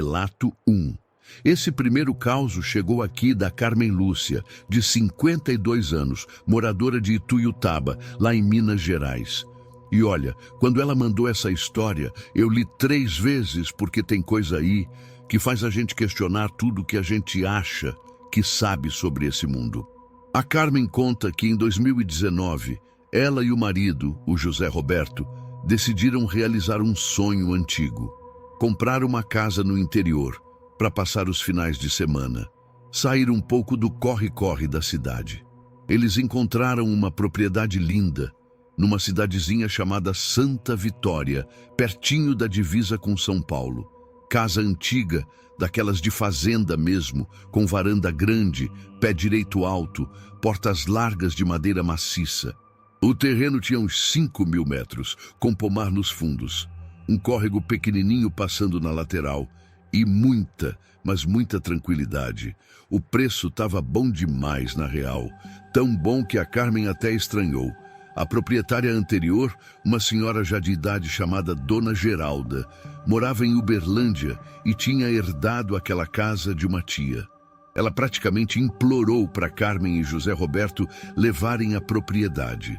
Relato 1. Esse primeiro caso chegou aqui da Carmen Lúcia, de 52 anos, moradora de Ituiutaba, lá em Minas Gerais. E olha, quando ela mandou essa história, eu li 3 vezes porque tem coisa aí que faz a gente questionar tudo que a gente acha que sabe sobre esse mundo. A Carmen conta que em 2019, ela e o marido, o José Roberto, decidiram realizar um sonho antigo. Comprar uma casa no interior para passar os finais de semana. Sair um pouco do corre-corre da cidade. Eles encontraram uma propriedade linda, numa cidadezinha chamada Santa Vitória, pertinho da divisa com São Paulo. Casa antiga, daquelas de fazenda mesmo, com varanda grande, pé direito alto, portas largas de madeira maciça. O terreno tinha uns 5.000 metros, com pomar nos fundos. Um córrego pequenininho passando na lateral. E muita, mas muita tranquilidade. O preço estava bom demais, na real. Tão bom que a Carmen até estranhou. A proprietária anterior, uma senhora já de idade chamada Dona Geralda, morava em Uberlândia e tinha herdado aquela casa de uma tia. Ela praticamente implorou para Carmen e José Roberto levarem a propriedade.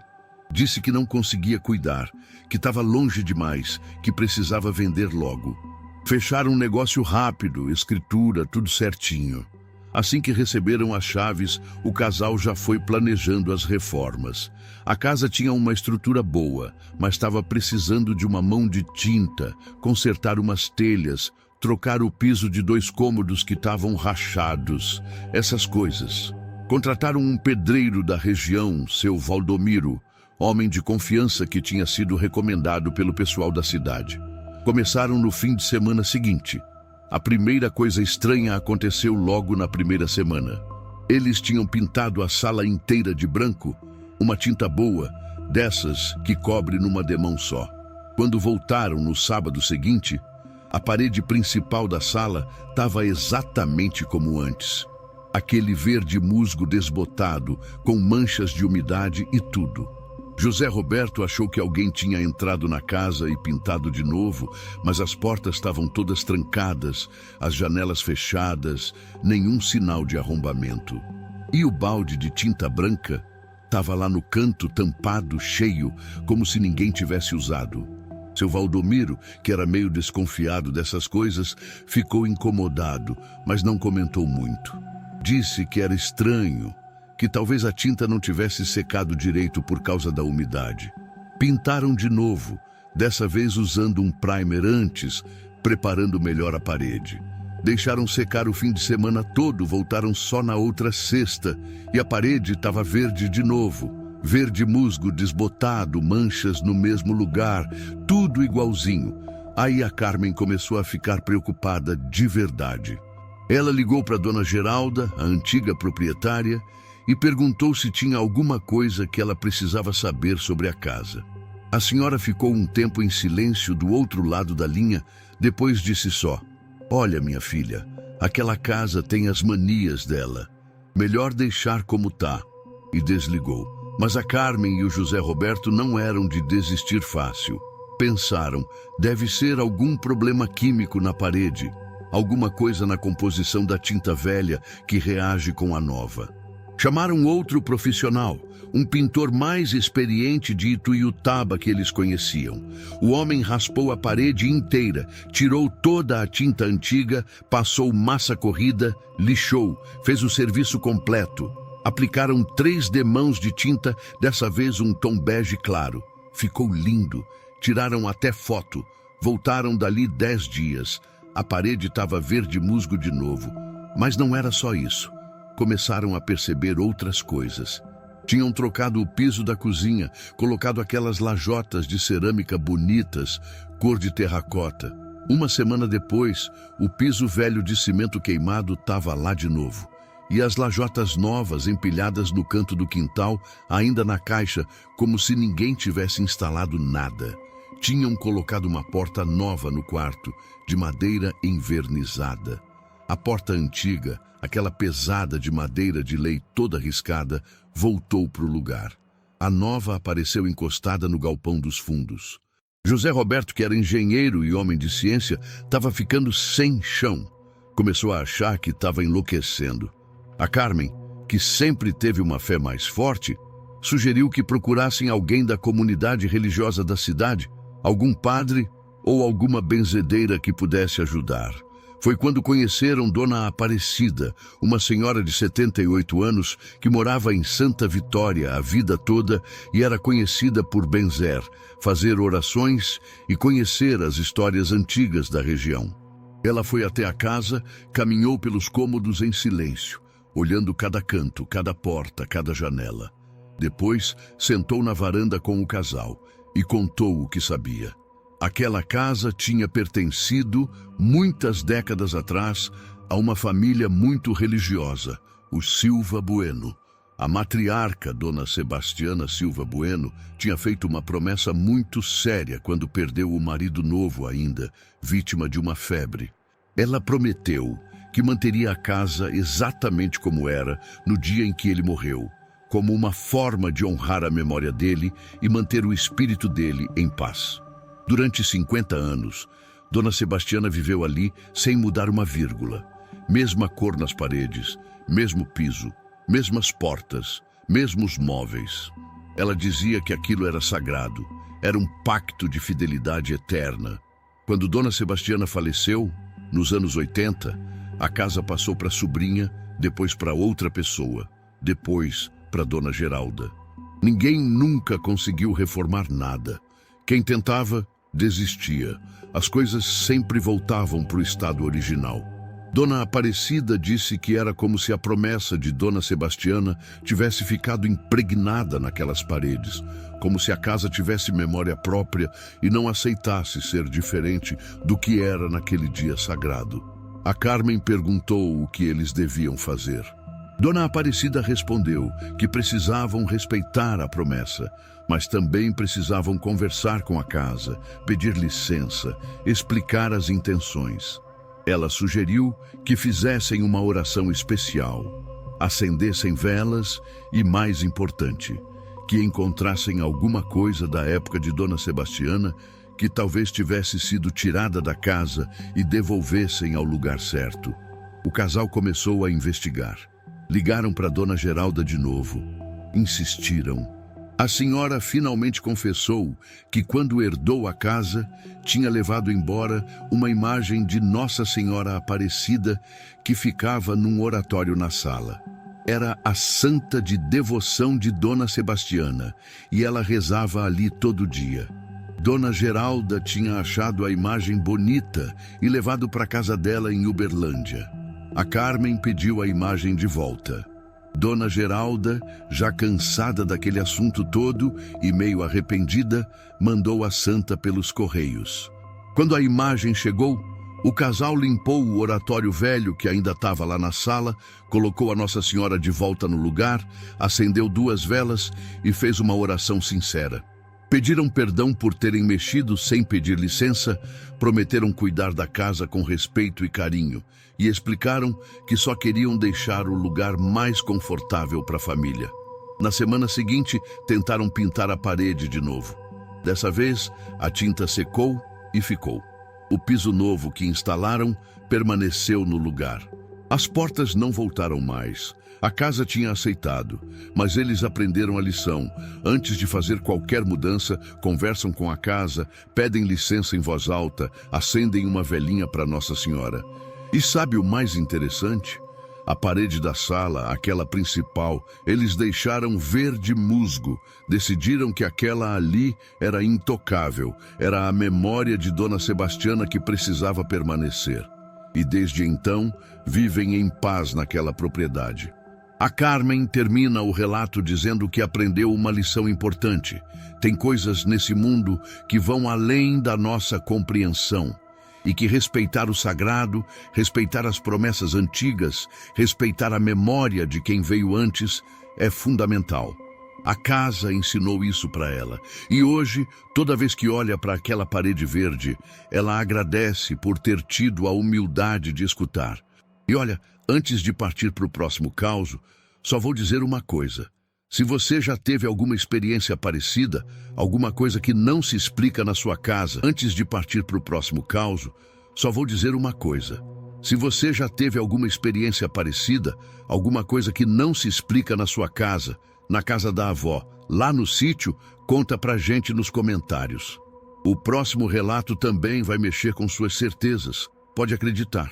Disse que não conseguia cuidar, que estava longe demais, que precisava vender logo. Fecharam um negócio rápido, escritura, tudo certinho. Assim que receberam as chaves, o casal já foi planejando as reformas. A casa tinha uma estrutura boa, mas estava precisando de uma mão de tinta, consertar umas telhas, trocar o piso de 2 cômodos que estavam rachados, essas coisas. Contrataram um pedreiro da região, seu Valdomiro, homem de confiança que tinha sido recomendado pelo pessoal da cidade. Começaram no fim de semana seguinte. A primeira coisa estranha aconteceu logo na primeira semana. Eles tinham pintado a sala inteira de branco, uma tinta boa, dessas que cobre numa demão só. Quando voltaram no sábado seguinte, a parede principal da sala estava exatamente como antes. Aquele verde musgo desbotado, com manchas de umidade e tudo. José Roberto achou que alguém tinha entrado na casa e pintado de novo, mas as portas estavam todas trancadas, as janelas fechadas, nenhum sinal de arrombamento. E o balde de tinta branca estava lá no canto, tampado, cheio, como se ninguém tivesse usado. Seu Valdomiro, que era meio desconfiado dessas coisas, ficou incomodado, mas não comentou muito. Disse que era estranho, que talvez a tinta não tivesse secado direito por causa da umidade. Pintaram de novo, dessa vez usando um primer antes, preparando melhor a parede. Deixaram secar o fim de semana todo, voltaram só na outra sexta, e a parede estava verde de novo. Verde musgo desbotado, manchas no mesmo lugar, tudo igualzinho. Aí a Carmen começou a ficar preocupada de verdade. Ela ligou para Dona Geralda, a antiga proprietária, e perguntou se tinha alguma coisa que ela precisava saber sobre a casa. A senhora ficou um tempo em silêncio do outro lado da linha, depois disse só: "Olha, minha filha, aquela casa tem as manias dela. Melhor deixar como tá." E desligou. Mas a Carmen e o José Roberto não eram de desistir fácil. Pensaram, deve ser algum problema químico na parede, alguma coisa na composição da tinta velha que reage com a nova. Chamaram outro profissional, um pintor mais experiente de Ituiutaba que eles conheciam. O homem raspou a parede inteira, tirou toda a tinta antiga, passou massa corrida, lixou, fez o serviço completo. Aplicaram 3 demãos de tinta, dessa vez um tom bege claro. Ficou lindo. Tiraram até foto. Voltaram dali 10 dias. A parede estava verde musgo de novo. Mas não era só isso. Começaram a perceber outras coisas. Tinham trocado o piso da cozinha, colocado aquelas lajotas de cerâmica bonitas, cor de terracota. Uma semana depois, o piso velho de cimento queimado estava lá de novo. E as lajotas novas empilhadas no canto do quintal, ainda na caixa, como se ninguém tivesse instalado nada. Tinham colocado uma porta nova no quarto, de madeira envernizada. A porta antiga, aquela pesada de madeira de lei toda riscada, voltou para o lugar. A nova apareceu encostada no galpão dos fundos. José Roberto, que era engenheiro e homem de ciência, estava ficando sem chão. Começou a achar que estava enlouquecendo. A Carmen, que sempre teve uma fé mais forte, sugeriu que procurassem alguém da comunidade religiosa da cidade, algum padre ou alguma benzedeira que pudesse ajudar. Foi quando conheceram Dona Aparecida, uma senhora de 78 anos que morava em Santa Vitória a vida toda e era conhecida por benzer, fazer orações e conhecer as histórias antigas da região. Ela foi até a casa, caminhou pelos cômodos em silêncio, olhando cada canto, cada porta, cada janela. Depois, sentou na varanda com o casal e contou o que sabia. Aquela casa tinha pertencido, muitas décadas atrás, a uma família muito religiosa, os Silva Bueno. A matriarca, Dona Sebastiana Silva Bueno, tinha feito uma promessa muito séria quando perdeu o marido novo ainda, vítima de uma febre. Ela prometeu que manteria a casa exatamente como era no dia em que ele morreu, como uma forma de honrar a memória dele e manter o espírito dele em paz. Durante 50 anos, Dona Sebastiana viveu ali sem mudar uma vírgula. Mesma cor nas paredes, mesmo piso, mesmas portas, mesmos móveis. Ela dizia que aquilo era sagrado, era um pacto de fidelidade eterna. Quando Dona Sebastiana faleceu, nos anos 80, a casa passou para a sobrinha, depois para outra pessoa, depois para Dona Geralda. Ninguém nunca conseguiu reformar nada. Quem tentava, desistia. As coisas sempre voltavam para o estado original. Dona Aparecida disse que era como se a promessa de Dona Sebastiana tivesse ficado impregnada naquelas paredes, como se a casa tivesse memória própria e não aceitasse ser diferente do que era naquele dia sagrado. A Carmen perguntou o que eles deviam fazer. Dona Aparecida respondeu que precisavam respeitar a promessa, mas também precisavam conversar com a casa, pedir licença, explicar as intenções. Ela sugeriu que fizessem uma oração especial, acendessem velas e, mais importante, que encontrassem alguma coisa da época de Dona Sebastiana que talvez tivesse sido tirada da casa e devolvessem ao lugar certo. O casal começou a investigar. Ligaram para Dona Geralda de novo. Insistiram. A senhora finalmente confessou que, quando herdou a casa, tinha levado embora uma imagem de Nossa Senhora Aparecida que ficava num oratório na sala. Era a santa de devoção de Dona Sebastiana e ela rezava ali todo dia. Dona Geralda tinha achado a imagem bonita e levado para a casa dela em Uberlândia. A Carmen pediu a imagem de volta. Dona Geralda, já cansada daquele assunto todo e meio arrependida, mandou a santa pelos correios. Quando a imagem chegou, o casal limpou o oratório velho que ainda estava lá na sala, colocou a Nossa Senhora de volta no lugar, acendeu 2 velas e fez uma oração sincera. Pediram perdão por terem mexido sem pedir licença, prometeram cuidar da casa com respeito e carinho e explicaram que só queriam deixar o lugar mais confortável para a família. Na semana seguinte, tentaram pintar a parede de novo. Dessa vez, a tinta secou e ficou. O piso novo que instalaram permaneceu no lugar. As portas não voltaram mais. A casa tinha aceitado, mas eles aprenderam a lição. Antes de fazer qualquer mudança, conversam com a casa, pedem licença em voz alta, acendem uma velinha para Nossa Senhora. E sabe o mais interessante? A parede da sala, aquela principal, eles deixaram verde musgo. Decidiram que aquela ali era intocável, era a memória de Dona Sebastiana que precisava permanecer. E desde então, vivem em paz naquela propriedade. A Carmen termina o relato dizendo que aprendeu uma lição importante. Tem coisas nesse mundo que vão além da nossa compreensão e que respeitar o sagrado, respeitar as promessas antigas, respeitar a memória de quem veio antes é fundamental. A casa ensinou isso para ela e hoje, toda vez que olha para aquela parede verde, ela agradece por ter tido a humildade de escutar. E olha, antes de partir para o próximo caos, só vou dizer uma coisa. Se você já teve alguma experiência parecida, alguma coisa que não se explica na sua casa, antes de partir para o próximo caos, só vou dizer uma coisa. Se você já teve alguma experiência parecida, alguma coisa que não se explica na sua casa, na casa da avó, lá no sítio, conta pra gente nos comentários. O próximo relato também vai mexer com suas certezas, pode acreditar.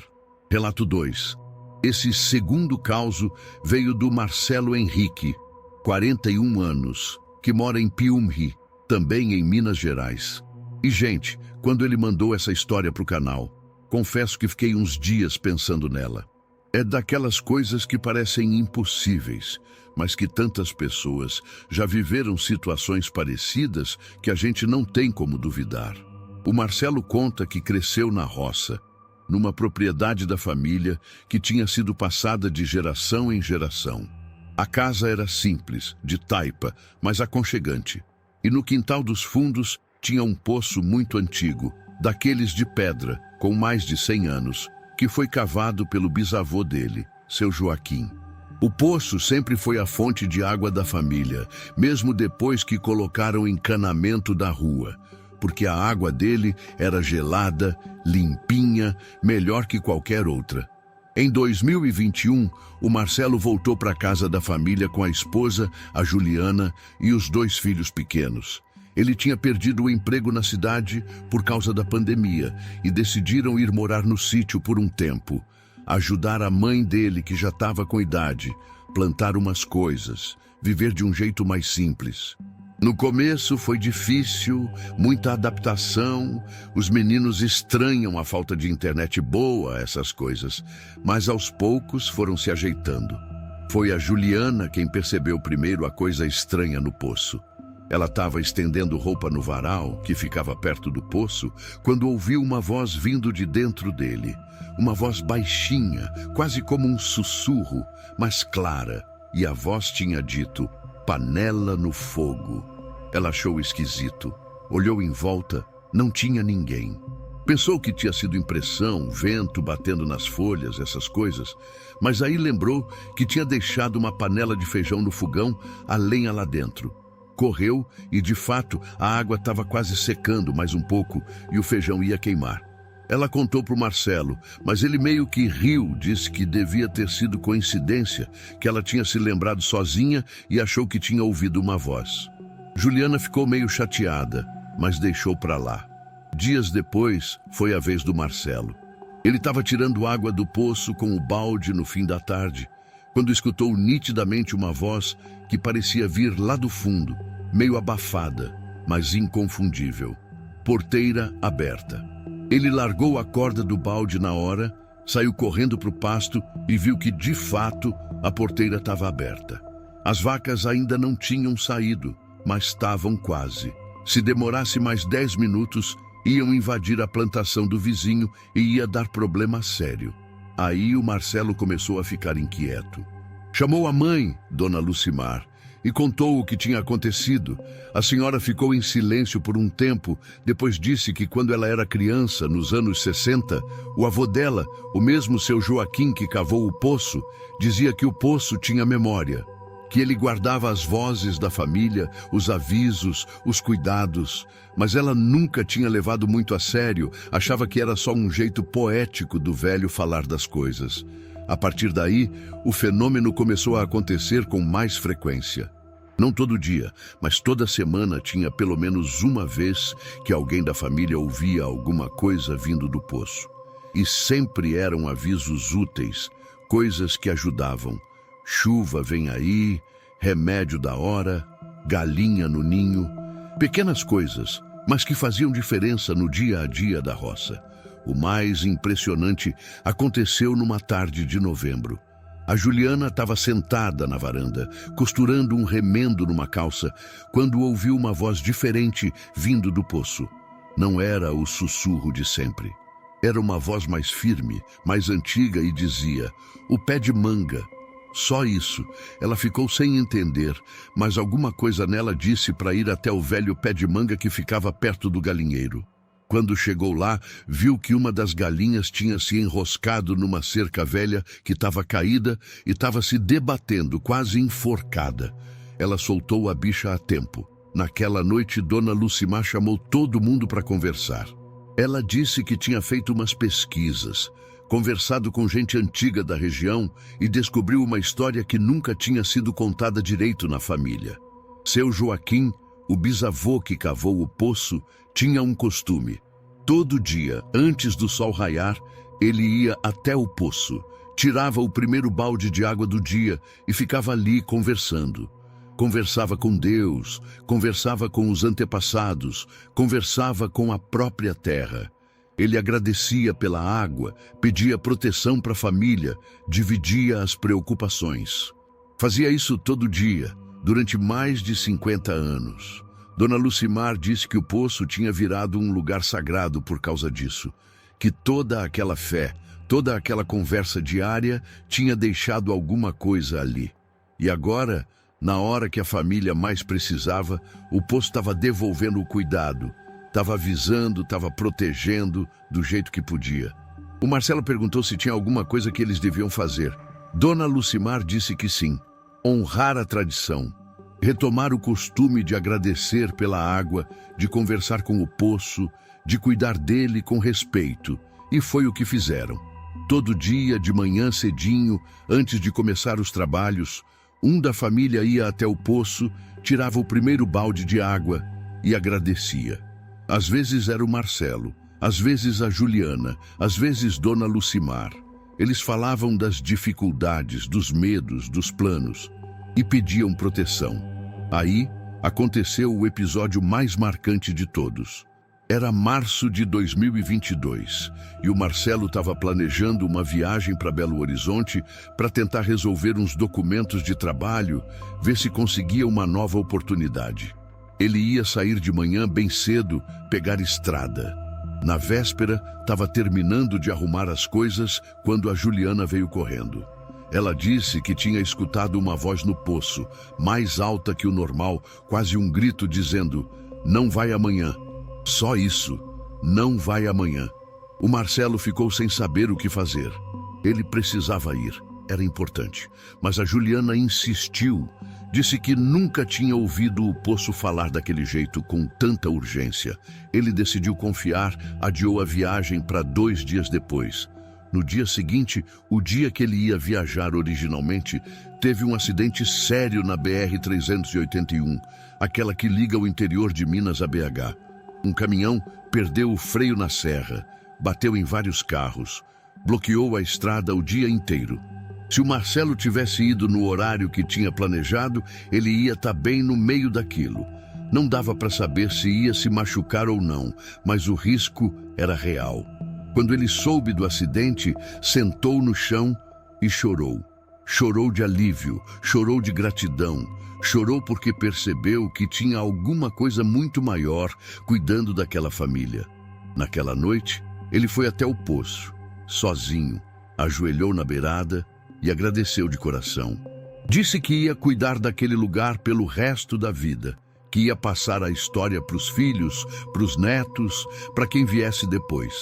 Relato 2. Esse segundo caos veio do Marcelo Henrique, 41 anos, que mora em Piumhi, também em Minas Gerais. E, gente, quando ele mandou essa história pro canal, confesso que fiquei uns dias pensando nela. É daquelas coisas que parecem impossíveis, mas que tantas pessoas já viveram situações parecidas que a gente não tem como duvidar. O Marcelo conta que cresceu na roça, numa propriedade da família que tinha sido passada de geração em geração. A casa era simples, de taipa, mas aconchegante. E no quintal dos fundos tinha um poço muito antigo, daqueles de pedra, com mais de 100 anos, que foi cavado pelo bisavô dele, seu Joaquim. O poço sempre foi a fonte de água da família, mesmo depois que colocaram o encanamento da rua, porque a água dele era gelada, limpinha, melhor que qualquer outra. Em 2021, o Marcelo voltou para a casa da família com a esposa, a Juliana, e os 2 filhos pequenos. Ele tinha perdido o emprego na cidade por causa da pandemia e decidiram ir morar no sítio por um tempo, ajudar a mãe dele, que já estava com idade, plantar umas coisas, viver de um jeito mais simples. No começo foi difícil, muita adaptação, os meninos estranham a falta de internet boa, essas coisas, mas aos poucos foram se ajeitando. Foi a Juliana quem percebeu primeiro a coisa estranha no poço. Ela estava estendendo roupa no varal, que ficava perto do poço, quando ouviu uma voz vindo de dentro dele. Uma voz baixinha, quase como um sussurro, mas clara, e a voz tinha dito: "Panela no fogo". Ela achou esquisito, olhou em volta, não tinha ninguém. Pensou que tinha sido impressão, vento batendo nas folhas, essas coisas, mas aí lembrou que tinha deixado uma panela de feijão no fogão, a lenha lá dentro. Correu e, de fato, a água estava quase secando mais um pouco e o feijão ia queimar. Ela contou para o Marcelo, mas ele meio que riu, disse que devia ter sido coincidência, que ela tinha se lembrado sozinha e achou que tinha ouvido uma voz. Juliana ficou meio chateada, mas deixou para lá. Dias depois, foi a vez do Marcelo. Ele estava tirando água do poço com o balde no fim da tarde, quando escutou nitidamente uma voz que parecia vir lá do fundo, meio abafada, mas inconfundível. Porteira aberta. Ele largou a corda do balde na hora, saiu correndo para o pasto e viu que, de fato, a porteira estava aberta. As vacas ainda não tinham saído, mas estavam quase. Se demorasse mais 10 minutos, iam invadir a plantação do vizinho e ia dar problema sério. Aí o Marcelo começou a ficar inquieto. Chamou a mãe, Dona Lucimar, e contou o que tinha acontecido. A senhora ficou em silêncio por um tempo, depois disse que quando ela era criança, nos anos 60, o avô dela, o mesmo seu Joaquim que cavou o poço, dizia que o poço tinha memória, que ele guardava as vozes da família, os avisos, os cuidados, mas ela nunca tinha levado muito a sério, achava que era só um jeito poético do velho falar das coisas. A partir daí, o fenômeno começou a acontecer com mais frequência. Não todo dia, mas toda semana tinha pelo menos uma vez que alguém da família ouvia alguma coisa vindo do poço. E sempre eram avisos úteis, coisas que ajudavam. Chuva vem aí, remédio da hora, galinha no ninho. Pequenas coisas, mas que faziam diferença no dia a dia da roça. O mais impressionante aconteceu numa tarde de novembro. A Juliana estava sentada na varanda, costurando um remendo numa calça, quando ouviu uma voz diferente vindo do poço. Não era o sussurro de sempre. Era uma voz mais firme, mais antiga e dizia: "O pé de manga". Só isso. Ela ficou sem entender, mas alguma coisa nela disse para ir até o velho pé de manga que ficava perto do galinheiro. Quando chegou lá, viu que uma das galinhas tinha se enroscado numa cerca velha que estava caída e estava se debatendo, quase enforcada. ela soltou a bicha a tempo. Naquela noite, Dona Lucimar chamou todo mundo para conversar. Ela disse que tinha feito umas pesquisas, conversado com gente antiga da região e descobriu uma história que nunca tinha sido contada direito na família. Seu Joaquim, o bisavô que cavou o poço, tinha um costume. Todo dia, antes do sol raiar, ele ia até o poço, tirava o primeiro balde de água do dia e ficava ali conversando. Conversava com Deus, conversava com os antepassados, conversava com a própria terra. Ele agradecia pela água, pedia proteção para a família, dividia as preocupações. Fazia isso todo dia, durante mais de 50 anos. Dona Lucimar disse que o poço tinha virado um lugar sagrado por causa disso, que toda aquela fé, toda aquela conversa diária tinha deixado alguma coisa ali. E agora, na hora que a família mais precisava, o poço estava devolvendo o cuidado, estava avisando, estava protegendo do jeito que podia. O Marcelo perguntou se tinha alguma coisa que eles deviam fazer. Dona Lucimar disse que sim, honrar a tradição, retomar o costume de agradecer pela água, de conversar com o poço, de cuidar dele com respeito, e foi o que fizeram. Todo dia, de manhã cedinho, antes de começar os trabalhos, um da família ia até o poço, tirava o primeiro balde de água e agradecia. Às vezes era o Marcelo, às vezes a Juliana, às vezes Dona Lucimar. Eles falavam das dificuldades, dos medos, dos planos e pediam proteção. Aí aconteceu o episódio mais marcante de todos. Era março de 2022 e o Marcelo estava planejando uma viagem para Belo Horizonte para tentar resolver uns documentos de trabalho, ver se conseguia uma nova oportunidade. Ele ia sair de manhã bem cedo, pegar estrada. Na véspera, estava terminando de arrumar as coisas quando a Juliana veio correndo. Ela disse que tinha escutado uma voz no poço, mais alta que o normal, quase um grito dizendo: "Não vai amanhã." Só isso, não vai amanhã. O Marcelo ficou sem saber o que fazer. Ele precisava ir, era importante. Mas a Juliana insistiu, disse que nunca tinha ouvido o poço falar daquele jeito, com tanta urgência. Ele decidiu confiar, adiou a viagem para 2 dias depois. No dia seguinte, o dia que ele ia viajar originalmente, teve um acidente sério na BR-381, aquela que liga o interior de Minas a BH. Um caminhão perdeu o freio na serra, bateu em vários carros, bloqueou a estrada o dia inteiro. Se o Marcelo tivesse ido no horário que tinha planejado, ele ia estar bem no meio daquilo. Não dava para saber se ia se machucar ou não, mas o risco era real. Quando ele soube do acidente, sentou no chão e chorou. Chorou de alívio, chorou de gratidão. Chorou porque percebeu que tinha alguma coisa muito maior cuidando daquela família. Naquela noite, ele foi até o poço, sozinho, ajoelhou na beirada e agradeceu de coração. Disse que ia cuidar daquele lugar pelo resto da vida, que ia passar a história para os filhos, para os netos, para quem viesse depois.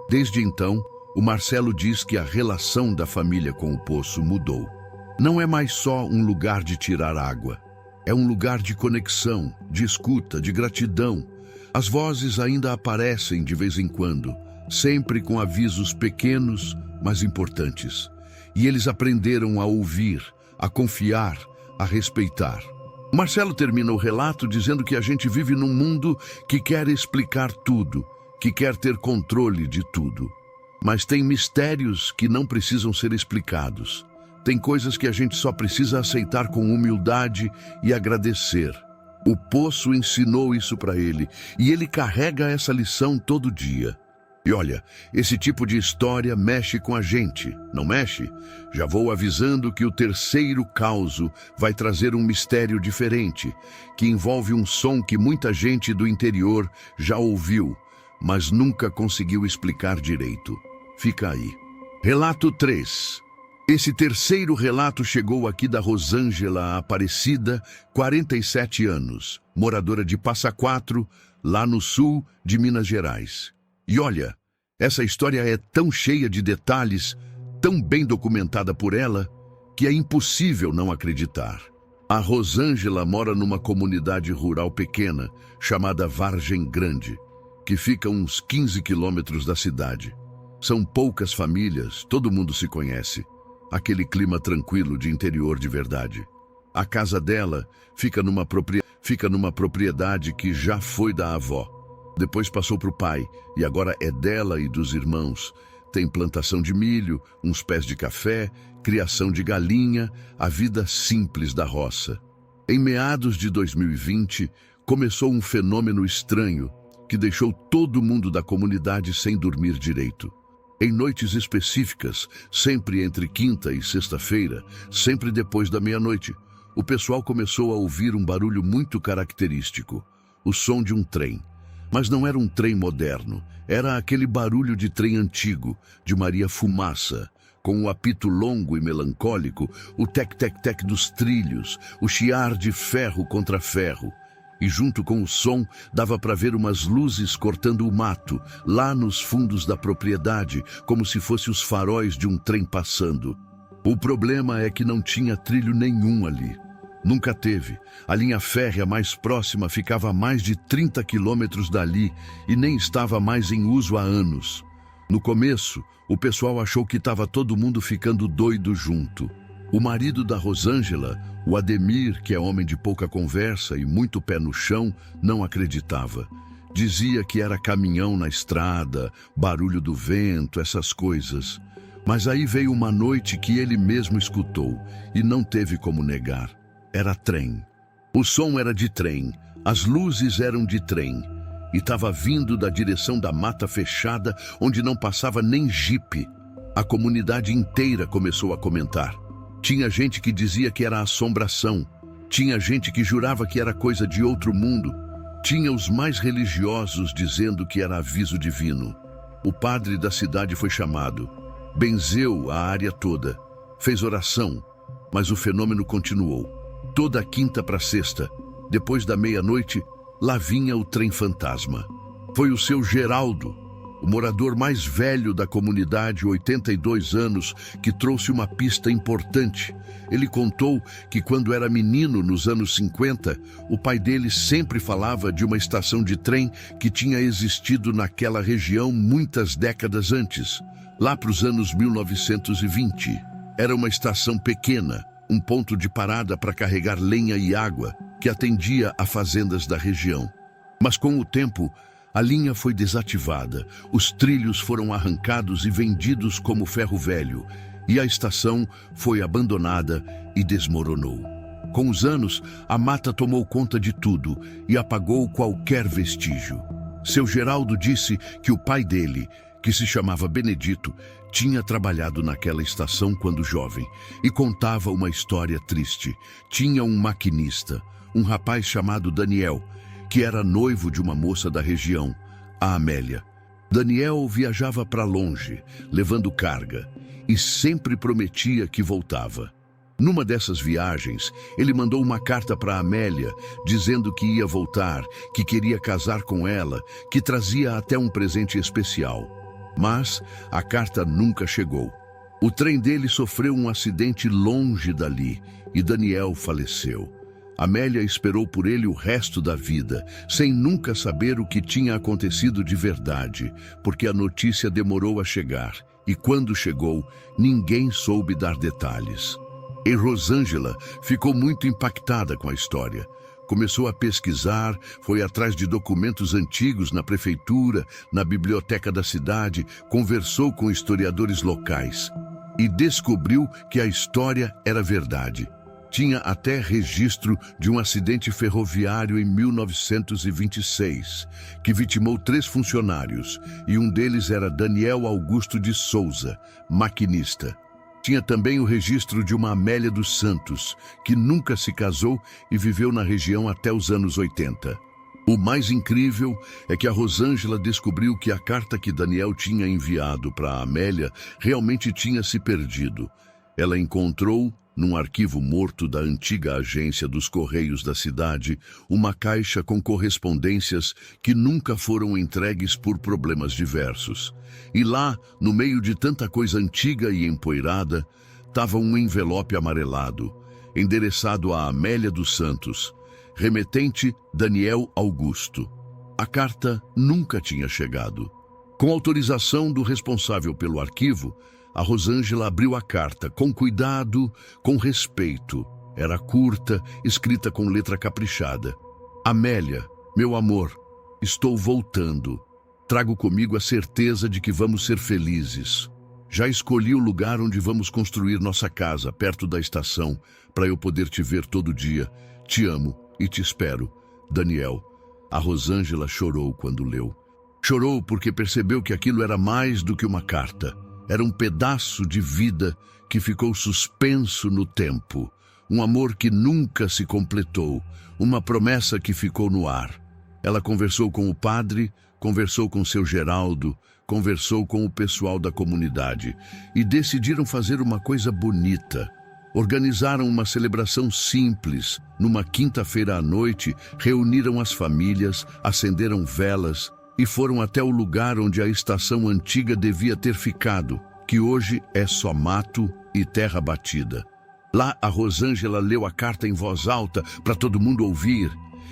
Desde então, o Marcelo diz que a relação da família com o poço mudou. Não é mais só um lugar de tirar água. É um lugar de conexão, de escuta, de gratidão. As vozes ainda aparecem de vez em quando, sempre com avisos pequenos, mas importantes. E eles aprenderam a ouvir, a confiar, a respeitar. Marcelo termina o relato dizendo que a gente vive num mundo que quer explicar tudo, que quer ter controle de tudo. Mas tem mistérios que não precisam ser explicados. Tem coisas que a gente só precisa aceitar com humildade e agradecer. O poço ensinou isso para ele e ele carrega essa lição todo dia. E olha, esse tipo de história mexe com a gente, não mexe? Já vou avisando que o terceiro causo vai trazer um mistério diferente, que envolve um som que muita gente do interior já ouviu, mas nunca conseguiu explicar direito. Fica aí. Relato 3. Esse terceiro relato chegou aqui da Rosângela Aparecida, 47 anos, moradora de Passa Quatro, lá no sul de Minas Gerais. E olha, essa história é tão cheia de detalhes, tão bem documentada por ela, que é impossível não acreditar. A Rosângela mora numa comunidade rural pequena, chamada Vargem Grande, que fica a uns 15 quilômetros da cidade. São poucas famílias, todo mundo se conhece. Aquele clima tranquilo de interior de verdade. A casa dela fica numa propriedade que já foi da avó. Depois passou para o pai, e agora é dela e dos irmãos. Tem plantação de milho, uns pés de café, criação de galinha, a vida simples da roça. Em meados de 2020, começou um fenômeno estranho que deixou todo mundo da comunidade sem dormir direito. Em noites específicas, sempre entre quinta e sexta-feira, sempre depois da meia-noite, o pessoal começou a ouvir um barulho muito característico, o som de um trem. Mas não era um trem moderno, era aquele barulho de trem antigo, de Maria Fumaça, com o apito longo e melancólico, o tec-tec-tec dos trilhos, o chiar de ferro contra ferro. E junto com o som, dava para ver umas luzes cortando o mato, lá nos fundos da propriedade, como se fossem os faróis de um trem passando. O problema é que não tinha trilho nenhum ali. Nunca teve. A linha férrea mais próxima ficava a mais de 30 quilômetros dali e nem estava mais em uso há anos. No começo, o pessoal achou que estava todo mundo ficando doido junto. O marido da Rosângela, o Ademir, que é homem de pouca conversa e muito pé no chão, não acreditava. Dizia que era caminhão na estrada, barulho do vento, essas coisas. Mas aí veio uma noite que ele mesmo escutou e não teve como negar. Era trem. O som era de trem, as luzes eram de trem. E estava vindo da direção da mata fechada, onde não passava nem jipe. A comunidade inteira começou a comentar. Tinha gente que dizia que era assombração. Tinha gente que jurava que era coisa de outro mundo. Tinha os mais religiosos dizendo que era aviso divino. O padre da cidade foi chamado. Benzeu a área toda. Fez oração. Mas o fenômeno continuou. Toda quinta para sexta, depois da meia-noite, lá vinha o trem fantasma. Foi o seu Geraldo, o morador mais velho da comunidade, 82 anos, que trouxe uma pista importante. Ele contou que quando era menino, nos anos 50, o pai dele sempre falava de uma estação de trem que tinha existido naquela região muitas décadas antes, lá para os anos 1920. Era uma estação pequena, um ponto de parada para carregar lenha e água, que atendia a fazendas da região. Mas com o tempo, a linha foi desativada, os trilhos foram arrancados e vendidos como ferro velho, e a estação foi abandonada e desmoronou. Com os anos, a mata tomou conta de tudo e apagou qualquer vestígio. Seu Geraldo disse que o pai dele, que se chamava Benedito, tinha trabalhado naquela estação quando jovem e contava uma história triste. Tinha um maquinista, um rapaz chamado Daniel, que era noivo de uma moça da região, a Amélia. Daniel viajava para longe, levando carga, e sempre prometia que voltava. Numa dessas viagens, ele mandou uma carta para Amélia, dizendo que ia voltar, que queria casar com ela, que trazia até um presente especial. Mas a carta nunca chegou. O trem dele sofreu um acidente longe dali e Daniel faleceu. Amélia esperou por ele o resto da vida, sem nunca saber o que tinha acontecido de verdade, porque a notícia demorou a chegar e quando chegou, ninguém soube dar detalhes. E Rosângela ficou muito impactada com a história. Começou a pesquisar, foi atrás de documentos antigos na prefeitura, na biblioteca da cidade, conversou com historiadores locais e descobriu que a história era verdade. Tinha até registro de um acidente ferroviário em 1926, que vitimou 3 funcionários, e um deles era Daniel Augusto de Souza, maquinista. Tinha também o registro de uma Amélia dos Santos, que nunca se casou e viveu na região até os anos 80. O mais incrível é que a Rosângela descobriu que a carta que Daniel tinha enviado para a Amélia realmente tinha se perdido. Ela encontrou, num arquivo morto da antiga agência dos Correios da cidade, uma caixa com correspondências que nunca foram entregues por problemas diversos. E lá, no meio de tanta coisa antiga e empoeirada, estava um envelope amarelado. endereçado a Amélia dos Santos, remetente Daniel Augusto. A carta nunca tinha chegado. Com autorização do responsável pelo arquivo, a Rosângela abriu a carta com cuidado, com respeito. Era curta, escrita com letra caprichada. Amélia, meu amor, estou voltando. Trago comigo a certeza de que vamos ser felizes. Já escolhi o lugar onde vamos construir nossa casa, perto da estação, para eu poder te ver todo dia. Te amo e te espero. Daniel. A Rosângela chorou quando leu. Chorou porque percebeu que aquilo era mais do que uma carta. Era um pedaço de vida que ficou suspenso no tempo. Um amor que nunca se completou. Uma promessa que ficou no ar. Ela conversou com o padre, conversou com seu Geraldo, conversou com o pessoal da comunidade e decidiram fazer uma coisa bonita. Organizaram uma celebração simples. Numa quinta-feira à noite, reuniram as famílias, acenderam velas e foram até o lugar onde a estação antiga devia ter ficado, que hoje é só mato e terra batida. Lá, a Rosângela leu a carta em voz alta para todo mundo ouvir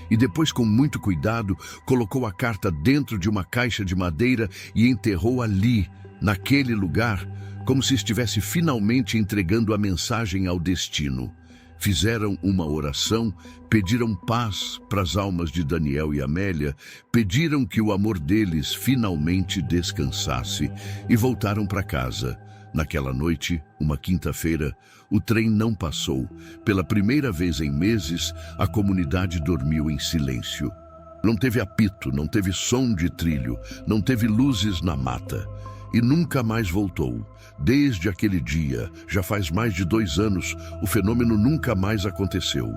e depois, com muito cuidado, colocou a carta dentro de uma caixa de madeira e enterrou ali, naquele lugar, como se estivesse finalmente entregando a mensagem ao destino. Fizeram uma oração, pediram paz para as almas de Daniel e Amélia, pediram que o amor deles finalmente descansasse e voltaram para casa. Naquela noite, uma quinta-feira, o trem não passou. Pela primeira vez em meses, a comunidade dormiu em silêncio. Não teve apito, não teve som de trilho, não teve luzes na mata. E nunca mais voltou. Desde aquele dia, já faz mais de 2 anos, o fenômeno nunca mais aconteceu.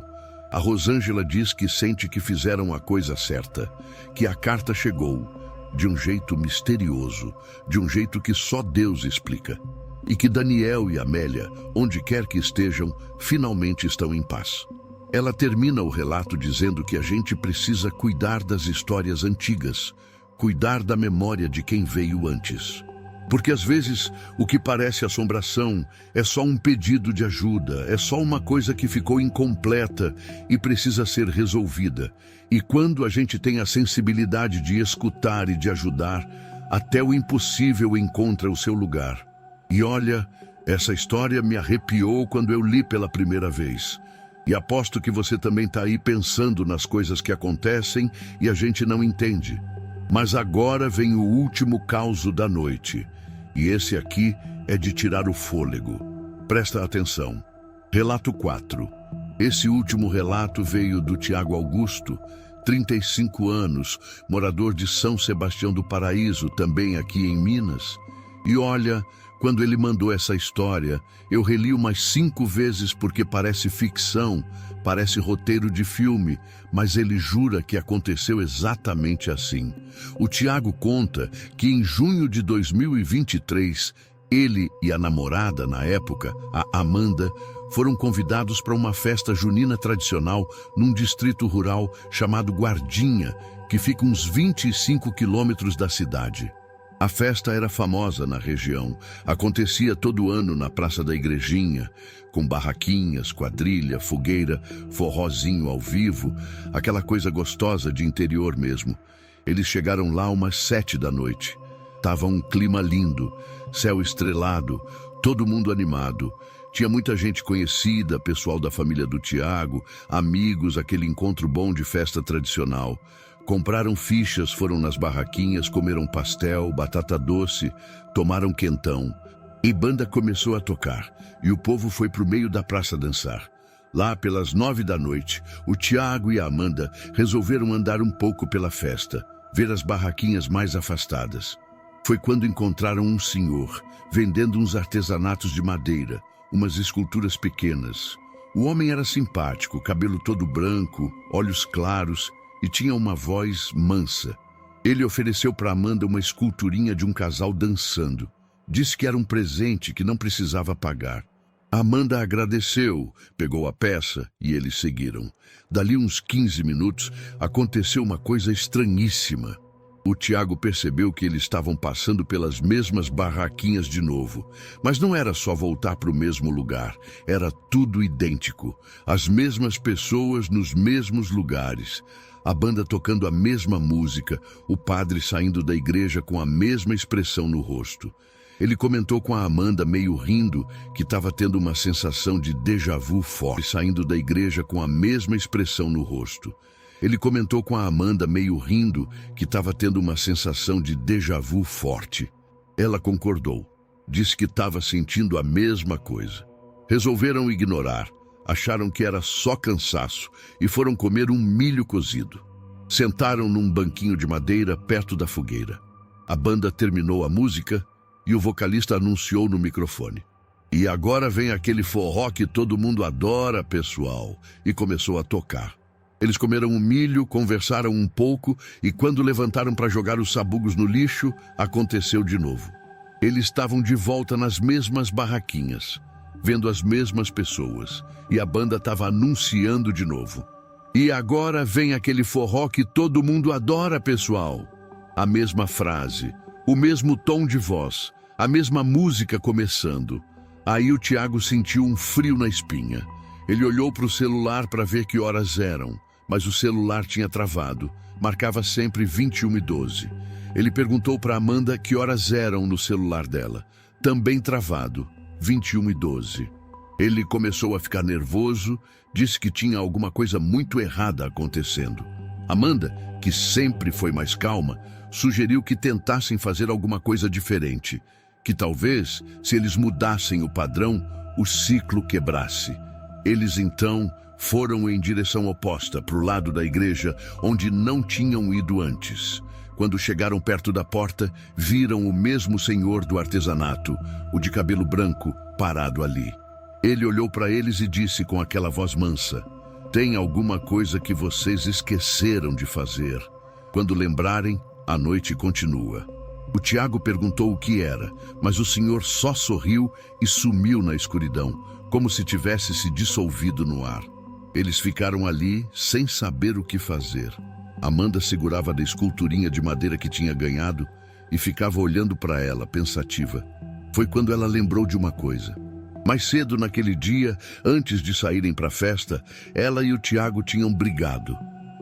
A Rosângela diz que sente que fizeram a coisa certa, que a carta chegou de um jeito misterioso, de um jeito que só Deus explica. E que Daniel e Amélia, onde quer que estejam, finalmente estão em paz. Ela termina o relato dizendo que a gente precisa cuidar das histórias antigas, cuidar da memória de quem veio antes. Porque às vezes o que parece assombração é só um pedido de ajuda, é só uma coisa que ficou incompleta e precisa ser resolvida. E quando a gente tem a sensibilidade de escutar e de ajudar, até o impossível encontra o seu lugar. E olha, essa história me arrepiou quando eu li pela primeira vez. E aposto que você também está aí pensando nas coisas que acontecem e a gente não entende. Mas agora vem o último causo da noite. E esse aqui é de tirar o fôlego. Presta atenção. Relato 4. Esse último relato veio do Tiago Augusto, 35 anos, morador de São Sebastião do Paraíso, também aqui em Minas. E olha, quando ele mandou essa história, eu reli umas 5 vezes porque parece ficção, parece roteiro de filme, mas ele jura que aconteceu exatamente assim. O Tiago conta que em junho de 2023, ele e a namorada na época, a Amanda, foram convidados para uma festa junina tradicional num distrito rural chamado Guardinha, que fica uns 25 quilômetros da cidade. A festa era famosa na região, acontecia todo ano na Praça da Igrejinha, com barraquinhas, quadrilha, fogueira, forrozinho ao vivo, aquela coisa gostosa de interior mesmo. Eles chegaram lá umas 7 da noite. Tava um clima lindo, céu estrelado, todo mundo animado. Tinha muita gente conhecida, pessoal da família do Tiago, amigos, aquele encontro bom de festa tradicional. Compraram fichas, foram nas barraquinhas, comeram pastel, batata doce, tomaram quentão. E banda começou a tocar, e o povo foi pro meio da praça dançar. Lá pelas 9 da noite, o Tiago e a Amanda resolveram andar um pouco pela festa, ver as barraquinhas mais afastadas. Foi quando encontraram um senhor, vendendo uns artesanatos de madeira, umas esculturas pequenas. O homem era simpático, cabelo todo branco, olhos claros, e tinha uma voz mansa. Ele ofereceu para Amanda uma esculturinha de um casal dançando. Disse que era um presente que não precisava pagar. A Amanda agradeceu, pegou a peça e eles seguiram. Dali uns 15 minutos, aconteceu uma coisa estranhíssima. O Tiago percebeu que eles estavam passando pelas mesmas barraquinhas de novo. Mas não era só voltar para o mesmo lugar. Era tudo idêntico. As mesmas pessoas nos mesmos lugares. A banda tocando a mesma música. O padre saindo da igreja com a mesma expressão no rosto. Ele comentou com a Amanda, meio rindo, que estava tendo uma sensação de déjà vu forte. Saindo da igreja com a mesma expressão no rosto. Ele comentou com a Amanda, meio rindo, que estava tendo uma sensação de déjà vu forte. Ela concordou. Disse que estava sentindo a mesma coisa. Resolveram ignorar. Acharam que era só cansaço e foram comer um milho cozido. Sentaram num banquinho de madeira perto da fogueira. A banda terminou a música e o vocalista anunciou no microfone. E agora vem aquele forró que todo mundo adora, pessoal. E começou a tocar. Eles comeram um milho, conversaram um pouco e quando levantaram para jogar os sabugos no lixo, aconteceu de novo. Eles estavam de volta nas mesmas barraquinhas, vendo as mesmas pessoas, e a banda estava anunciando de novo. E agora vem aquele forró que todo mundo adora, pessoal. A mesma frase, o mesmo tom de voz, a mesma música começando. Aí o Tiago sentiu um frio na espinha. Ele olhou para o celular para ver que horas eram. Mas o celular tinha travado. Marcava sempre 21h12. Ele perguntou para Amanda que horas eram no celular dela. Também travado, 21h12. Ele começou a ficar nervoso, disse que tinha alguma coisa muito errada acontecendo. Amanda, que sempre foi mais calma, sugeriu que tentassem fazer alguma coisa diferente. Que talvez, se eles mudassem o padrão, o ciclo quebrasse. Eles então foram em direção oposta, para o lado da igreja, onde não tinham ido antes. Quando chegaram perto da porta, viram o mesmo senhor do artesanato, o de cabelo branco, parado ali. Ele olhou para eles e disse com aquela voz mansa: "Tem alguma coisa que vocês esqueceram de fazer. Quando lembrarem, a noite continua." O Tiago perguntou o que era, mas o senhor só sorriu e sumiu na escuridão, como se tivesse se dissolvido no ar. Eles ficaram ali, sem saber o que fazer. Amanda segurava da esculturinha de madeira que tinha ganhado e ficava olhando para ela, pensativa. Foi quando ela lembrou de uma coisa. Mais cedo naquele dia, antes de saírem para a festa, ela e o Tiago tinham brigado.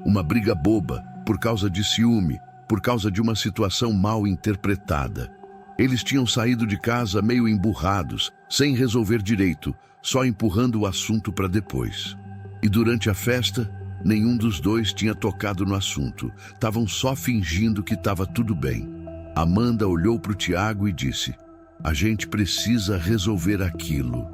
Uma briga boba, por causa de ciúme, por causa de uma situação mal interpretada. Eles tinham saído de casa meio emburrados, sem resolver direito, só empurrando o assunto para depois. E durante a festa, nenhum dos dois tinha tocado no assunto. Estavam só fingindo que estava tudo bem. Amanda olhou para o Tiago e disse: "A gente precisa resolver aquilo."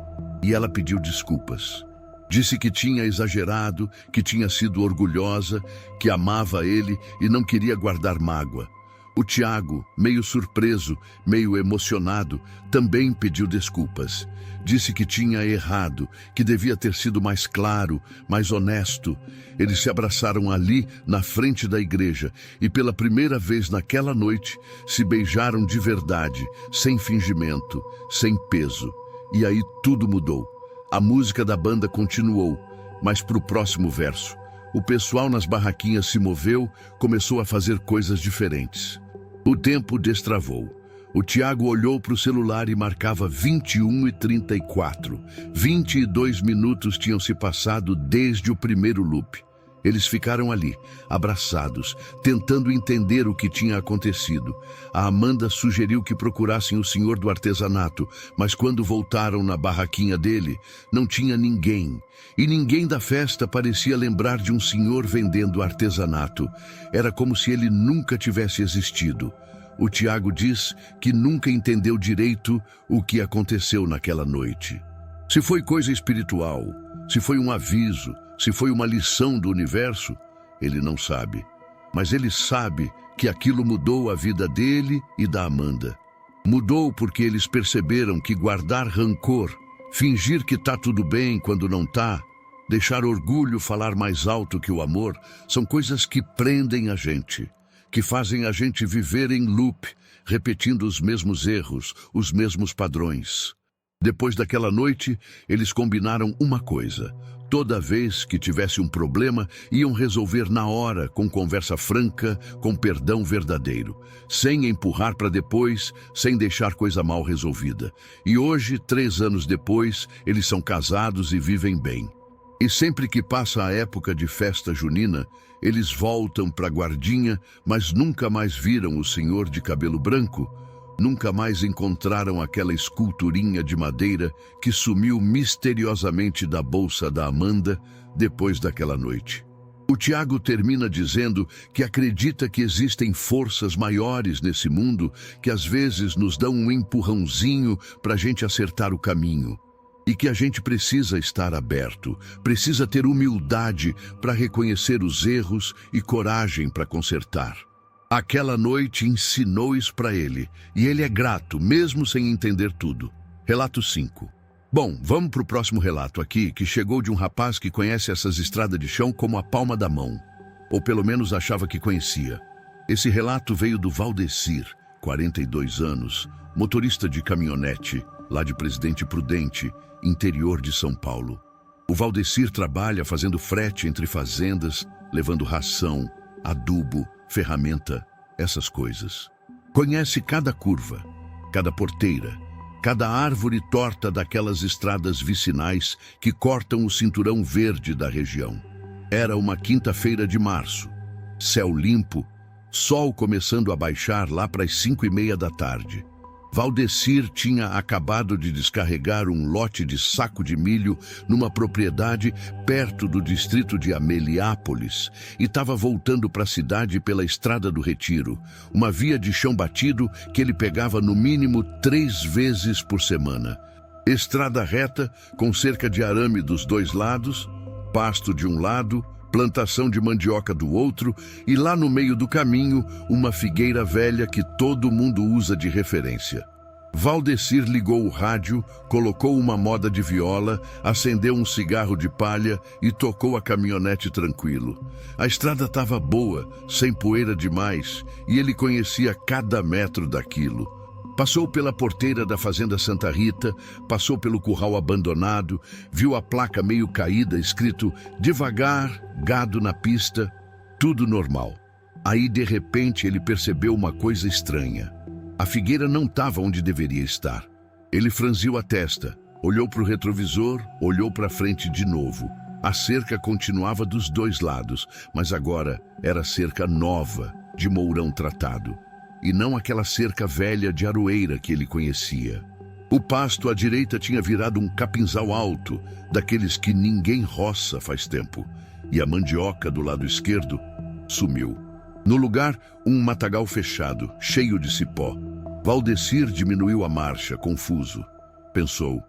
E ela pediu desculpas. Disse que tinha exagerado, que tinha sido orgulhosa, que amava ele e não queria guardar mágoa. O Tiago, meio surpreso, meio emocionado, também pediu desculpas. Disse que tinha errado, que devia ter sido mais claro, mais honesto. Eles se abraçaram ali, na frente da igreja, e pela primeira vez naquela noite, se beijaram de verdade, sem fingimento, sem peso. E aí tudo mudou. A música da banda continuou, mas para o próximo verso, o pessoal nas barraquinhas se moveu, começou a fazer coisas diferentes. O tempo destravou. O Tiago olhou para o celular e marcava 21h34. 22 minutos tinham se passado desde o primeiro loop. Eles ficaram ali, abraçados, tentando entender o que tinha acontecido. A Amanda sugeriu que procurassem o senhor do artesanato, mas quando voltaram na barraquinha dele, não tinha ninguém. E ninguém da festa parecia lembrar de um senhor vendendo artesanato. Era como se ele nunca tivesse existido. O Tiago diz que nunca entendeu direito o que aconteceu naquela noite. Se foi coisa espiritual, se foi um aviso, se foi uma lição do universo, ele não sabe. Mas ele sabe que aquilo mudou a vida dele e da Amanda. Mudou porque eles perceberam que guardar rancor, fingir que tá tudo bem quando não tá, deixar orgulho falar mais alto que o amor, são coisas que prendem a gente, que fazem a gente viver em loop, repetindo os mesmos erros, os mesmos padrões. Depois daquela noite, eles combinaram uma coisa. Toda vez que tivesse um problema, iam resolver na hora, com conversa franca, com perdão verdadeiro, sem empurrar para depois, sem deixar coisa mal resolvida. E hoje, 3 anos depois, eles são casados e vivem bem. E sempre que passa a época de festa junina, eles voltam para a guardinha, mas nunca mais viram o senhor de cabelo branco. Nunca mais encontraram aquela esculturinha de madeira que sumiu misteriosamente da bolsa da Amanda depois daquela noite. O Tiago termina dizendo que acredita que existem forças maiores nesse mundo que às vezes nos dão um empurrãozinho para a gente acertar o caminho. E que a gente precisa estar aberto, precisa ter humildade para reconhecer os erros e coragem para consertar. Aquela noite ensinou isso para ele, e ele é grato, mesmo sem entender tudo. Relato 5. Bom, vamos para o próximo relato aqui, que chegou de um rapaz que conhece essas estradas de chão como a palma da mão. Ou pelo menos achava que conhecia. Esse relato veio do Valdecir, 42 anos, motorista de caminhonete, lá de Presidente Prudente, interior de São Paulo. O Valdecir trabalha fazendo frete entre fazendas, levando ração, adubo, ferramenta, essas coisas. Conhece cada curva, cada porteira, cada árvore torta daquelas estradas vicinais que cortam o cinturão verde da região. Era uma quinta-feira de março, céu limpo, sol começando a baixar lá para as 5:30 da tarde. Valdecir tinha acabado de descarregar um lote de saco de milho numa propriedade perto do distrito de Ameliápolis e estava voltando para a cidade pela Estrada do Retiro, uma via de chão batido que ele pegava no mínimo 3 vezes por semana. Estrada reta, com cerca de arame dos 2 lados, pasto de um lado, plantação de mandioca do outro e lá no meio do caminho uma figueira velha que todo mundo usa de referência. Valdecir ligou o rádio, colocou uma moda de viola, acendeu um cigarro de palha e tocou a caminhonete tranquilo. A estrada estava boa, sem poeira demais, e ele conhecia cada metro daquilo. Passou pela porteira da Fazenda Santa Rita, passou pelo curral abandonado, viu a placa meio caída escrito "Devagar, gado na pista", tudo normal. Aí, de repente, ele percebeu uma coisa estranha. A figueira não estava onde deveria estar. Ele franziu a testa, olhou para o retrovisor, olhou para frente de novo. A cerca continuava dos 2 lados, mas agora era cerca nova, de mourão tratado. E não aquela cerca velha de aroeira que ele conhecia. O pasto à direita tinha virado um capinzal alto, daqueles que ninguém roça faz tempo. E a mandioca do lado esquerdo sumiu. No lugar, um matagal fechado, cheio de cipó. Valdecir diminuiu a marcha, confuso. Pensou,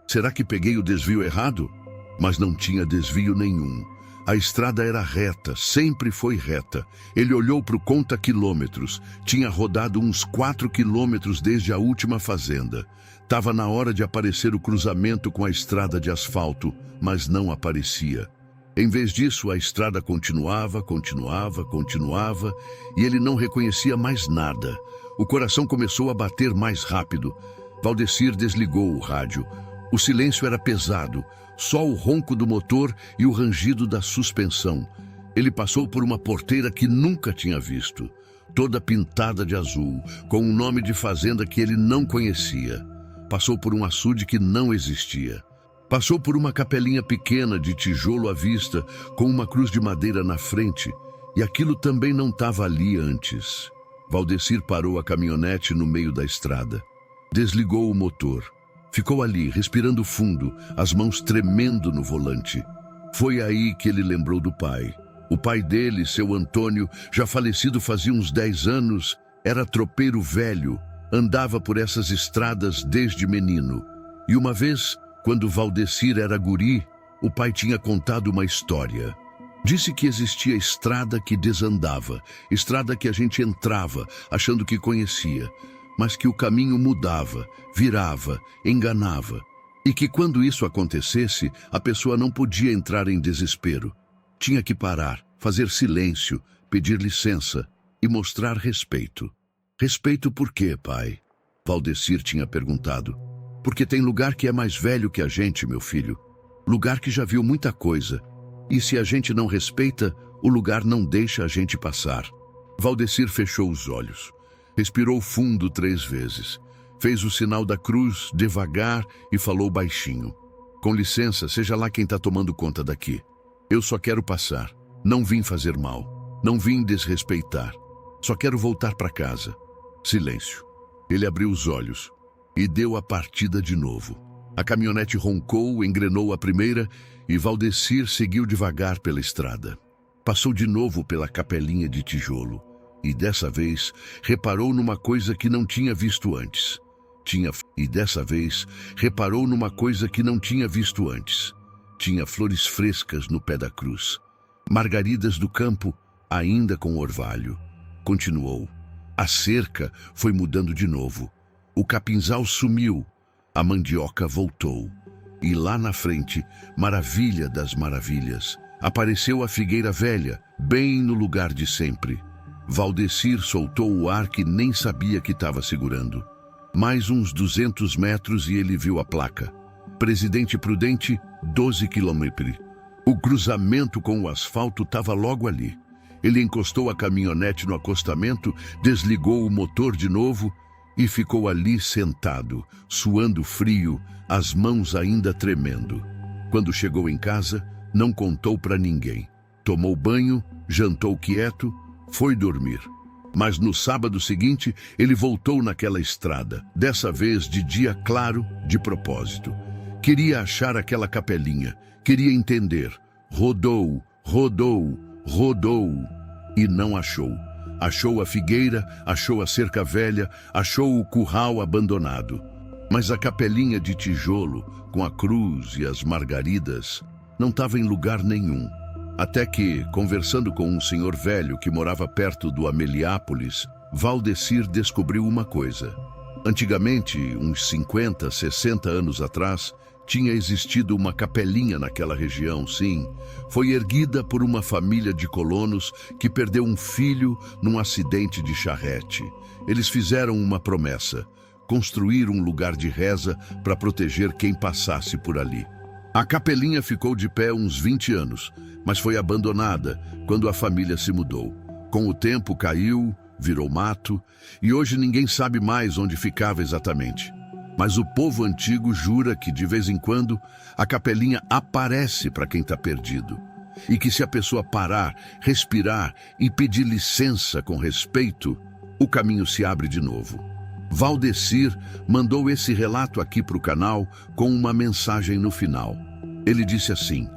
será que peguei o desvio errado? Mas não tinha desvio nenhum. A estrada era reta, sempre foi reta. Ele olhou para o conta-quilômetros. Tinha rodado uns 4 quilômetros desde a última fazenda. Estava na hora de aparecer o cruzamento com a estrada de asfalto, mas não aparecia. Em vez disso, a estrada continuava, e ele não reconhecia mais nada. O coração começou a bater mais rápido. Valdecir desligou o rádio. O silêncio era pesado. Só o ronco do motor e o rangido da suspensão. Ele passou por uma porteira que nunca tinha visto, toda pintada de azul, com um nome de fazenda que ele não conhecia. Passou por um açude que não existia. Passou por uma capelinha pequena de tijolo à vista, com uma cruz de madeira na frente, e aquilo também não estava ali antes. Valdecir parou a caminhonete no meio da estrada. Desligou o motor. Ficou ali, respirando fundo, as mãos tremendo no volante. Foi aí que ele lembrou do pai. O pai dele, seu Antônio, já falecido fazia uns 10 anos, era tropeiro velho, andava por essas estradas desde menino. E uma vez, quando Valdecir era guri, o pai tinha contado uma história. Disse que existia estrada que desandava, estrada que a gente entrava, achando que conhecia, mas que o caminho mudava, virava, enganava, e que quando isso acontecesse, a pessoa não podia entrar em desespero. Tinha que parar, fazer silêncio, pedir licença e mostrar respeito. Respeito por quê, pai? Valdecir tinha perguntado. Porque tem lugar que é mais velho que a gente, meu filho. Lugar que já viu muita coisa. E se a gente não respeita, o lugar não deixa a gente passar. Valdecir fechou os olhos. Respirou fundo 3 vezes. Fez o sinal da cruz, devagar, e falou baixinho. Com licença, seja lá quem está tomando conta daqui. Eu só quero passar. Não vim fazer mal. Não vim desrespeitar. Só quero voltar para casa. Silêncio. Ele abriu os olhos e deu a partida de novo. A caminhonete roncou, engrenou a primeira e Valdecir seguiu devagar pela estrada. Passou de novo pela capelinha de tijolo e dessa vez reparou numa coisa que não tinha visto antes. Tinha flores frescas no pé da cruz. Margaridas do campo, ainda com orvalho. Continuou. A cerca foi mudando de novo. O capinzal sumiu. A mandioca voltou. E lá na frente, maravilha das maravilhas, apareceu a figueira velha, bem no lugar de sempre. Valdecir soltou o ar que nem sabia que estava segurando. Mais uns 200 metros e ele viu a placa. Presidente Prudente, 12 quilômetros. O cruzamento com o asfalto estava logo ali. Ele encostou a caminhonete no acostamento, desligou o motor de novo e ficou ali sentado, suando frio, as mãos ainda tremendo. Quando chegou em casa, não contou para ninguém. Tomou banho, jantou quieto, foi dormir. Mas no sábado seguinte, ele voltou naquela estrada, dessa vez de dia claro, de propósito. Queria achar aquela capelinha, queria entender. Rodou, rodou, rodou e não achou. Achou a figueira, achou a cerca velha, achou o curral abandonado. Mas a capelinha de tijolo, com a cruz e as margaridas, não estava em lugar nenhum. Até que, conversando com um senhor velho que morava perto do Ameliápolis, Valdecir descobriu uma coisa. Antigamente, uns 50, 60 anos atrás, tinha existido uma capelinha naquela região, sim. Foi erguida por uma família de colonos que perdeu um filho num acidente de charrete. Eles fizeram uma promessa: construir um lugar de reza para proteger quem passasse por ali. A capelinha ficou de pé uns 20 anos, mas foi abandonada quando a família se mudou. Com o tempo caiu, virou mato, e hoje ninguém sabe mais onde ficava exatamente. Mas o povo antigo jura que, de vez em quando, a capelinha aparece para quem está perdido. E que se a pessoa parar, respirar e pedir licença com respeito, o caminho se abre de novo. Valdecir mandou esse relato aqui para o canal com uma mensagem no final. Ele disse assim: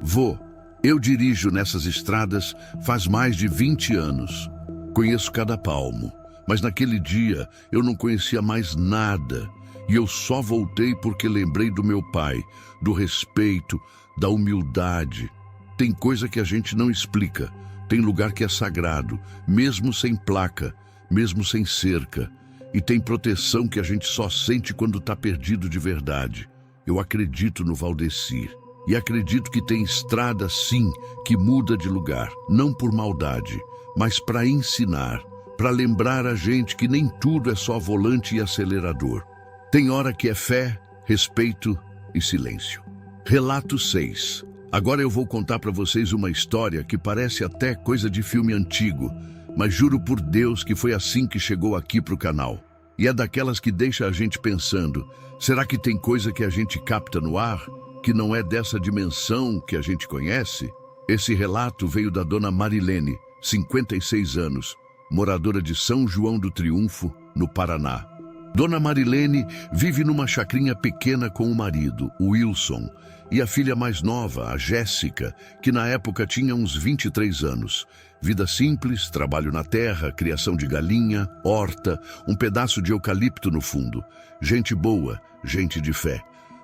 Vô, eu dirijo nessas estradas faz mais de 20 anos. Conheço cada palmo, mas naquele dia eu não conhecia mais nada. E eu só voltei porque lembrei do meu pai, do respeito, da humildade. Tem coisa que a gente não explica. Tem lugar que é sagrado, mesmo sem placa, mesmo sem cerca. E tem proteção que a gente só sente quando está perdido de verdade. Eu acredito no Valdecir. E acredito que tem estrada, sim, que muda de lugar. Não por maldade, mas para ensinar. Para lembrar a gente que nem tudo é só volante e acelerador. Tem hora que é fé, respeito e silêncio. Relato 6. Agora eu vou contar para vocês uma história que parece até coisa de filme antigo, mas juro por Deus que foi assim que chegou aqui para o canal. E é daquelas que deixa a gente pensando, será que tem coisa que a gente capta no ar, que não é dessa dimensão que a gente conhece? Esse relato veio da dona Marilene, 56 anos, moradora de São João do Triunfo, no Paraná. Dona Marilene vive numa chacrinha pequena com o marido, o Wilson, e a filha mais nova, a Jéssica, que na época tinha uns 23 anos. Vida simples, trabalho na terra, criação de galinha, horta, um pedaço de eucalipto no fundo. Gente boa, gente de fé.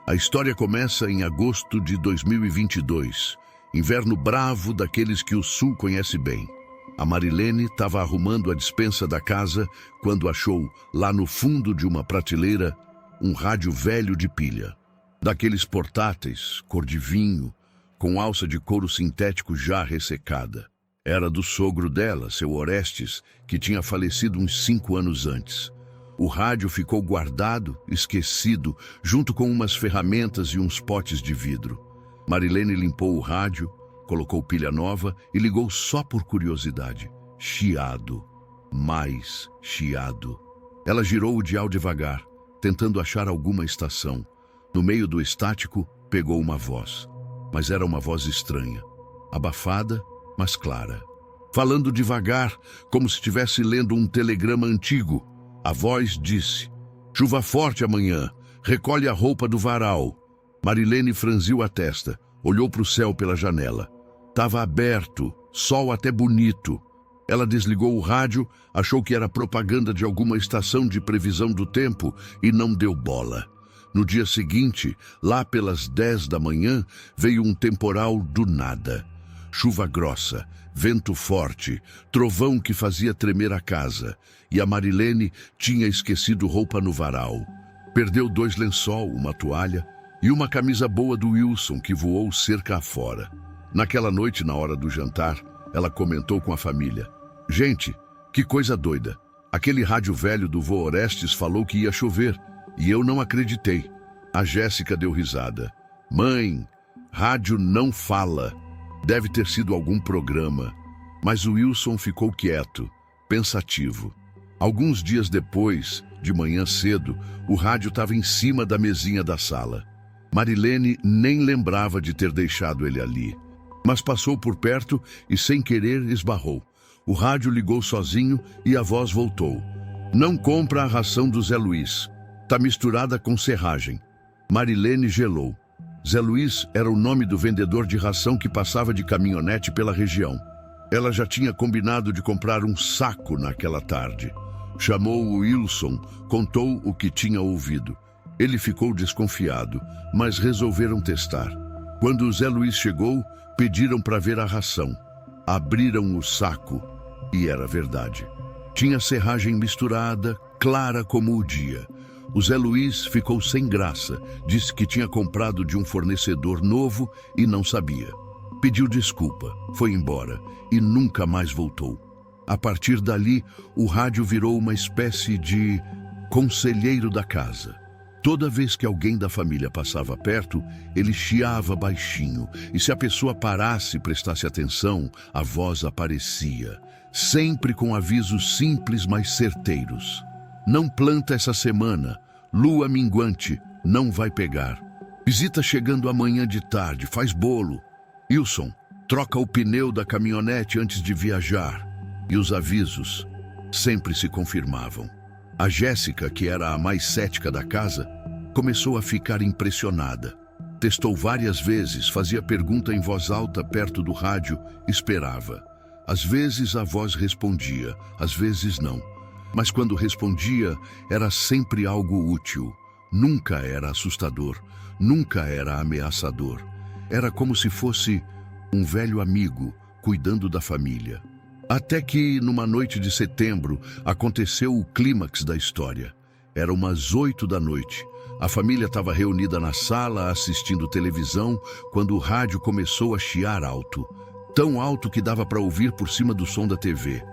A história começa em agosto de 2022, inverno bravo daqueles que o Sul conhece bem. A Marilene estava arrumando a despensa da casa quando achou, lá no fundo de uma prateleira, um rádio velho de pilha. Daqueles portáteis, cor de vinho, com alça de couro sintético já ressecada. Era do sogro dela, seu Orestes, que tinha falecido uns 5 anos antes. O rádio ficou guardado, esquecido, junto com umas ferramentas e uns potes de vidro. Marilene limpou o rádio, colocou pilha nova e ligou só por curiosidade. Chiado. Mais chiado. Ela girou o dial devagar, tentando achar alguma estação. No meio do estático, pegou uma voz. Mas era uma voz estranha. Abafada, mas clara. Falando devagar, como se estivesse lendo um telegrama antigo. A voz disse: "Chuva forte amanhã. Recolhe a roupa do varal." Marilene franziu a testa, olhou para o céu pela janela. Estava aberto, sol até bonito. Ela desligou o rádio, achou que era propaganda de alguma estação de previsão do tempo e não deu bola. No dia seguinte, lá pelas 10 da manhã, veio um temporal do nada. Chuva grossa, vento forte, trovão que fazia tremer a casa. E a Marilene tinha esquecido roupa no varal. Perdeu 2 lençol, uma toalha e uma camisa boa do Wilson que voou cerca afora. Naquela noite, na hora do jantar, ela comentou com a família: "Gente, que coisa doida. Aquele rádio velho do vô Orestes falou que ia chover e eu não acreditei." A Jéssica deu risada. "Mãe, rádio não fala. Deve ter sido algum programa." Mas o Wilson ficou quieto, pensativo. Alguns dias depois, de manhã cedo, o rádio estava em cima da mesinha da sala. Marilene nem lembrava de ter deixado ele ali. Mas passou por perto e, sem querer, esbarrou. O rádio ligou sozinho e a voz voltou. "Não compra a ração do Zé Luiz. Tá misturada com serragem." Marilene gelou. Zé Luiz era o nome do vendedor de ração que passava de caminhonete pela região. Ela já tinha combinado de comprar um saco naquela tarde. Chamou o Wilson, contou o que tinha ouvido. Ele ficou desconfiado, mas resolveram testar. Quando o Zé Luiz chegou, pediram para ver a ração. Abriram o saco e era verdade. Tinha serragem misturada, clara como o dia. O Zé Luiz ficou sem graça, disse que tinha comprado de um fornecedor novo e não sabia. Pediu desculpa, foi embora e nunca mais voltou. A partir dali, o rádio virou uma espécie de conselheiro da casa. Toda vez que alguém da família passava perto, ele chiava baixinho, e se a pessoa parasse e prestasse atenção, a voz aparecia, sempre com avisos simples, mas certeiros. "Não planta essa semana, lua minguante, não vai pegar. Visita chegando amanhã de tarde, faz bolo. Wilson, troca o pneu da caminhonete antes de viajar." E os avisos sempre se confirmavam. A Jéssica, que era a mais cética da casa, começou a ficar impressionada. Testou várias vezes, fazia pergunta em voz alta perto do rádio, esperava. Às vezes a voz respondia, às vezes não. Mas quando respondia, era sempre algo útil. Nunca era assustador, nunca era ameaçador. Era como se fosse um velho amigo cuidando da família. Até que, numa noite de setembro, aconteceu o clímax da história. Era umas 8 da noite. A família estava reunida na sala assistindo televisão quando o rádio começou a chiar alto. Tão alto que dava para ouvir por cima do som da TV.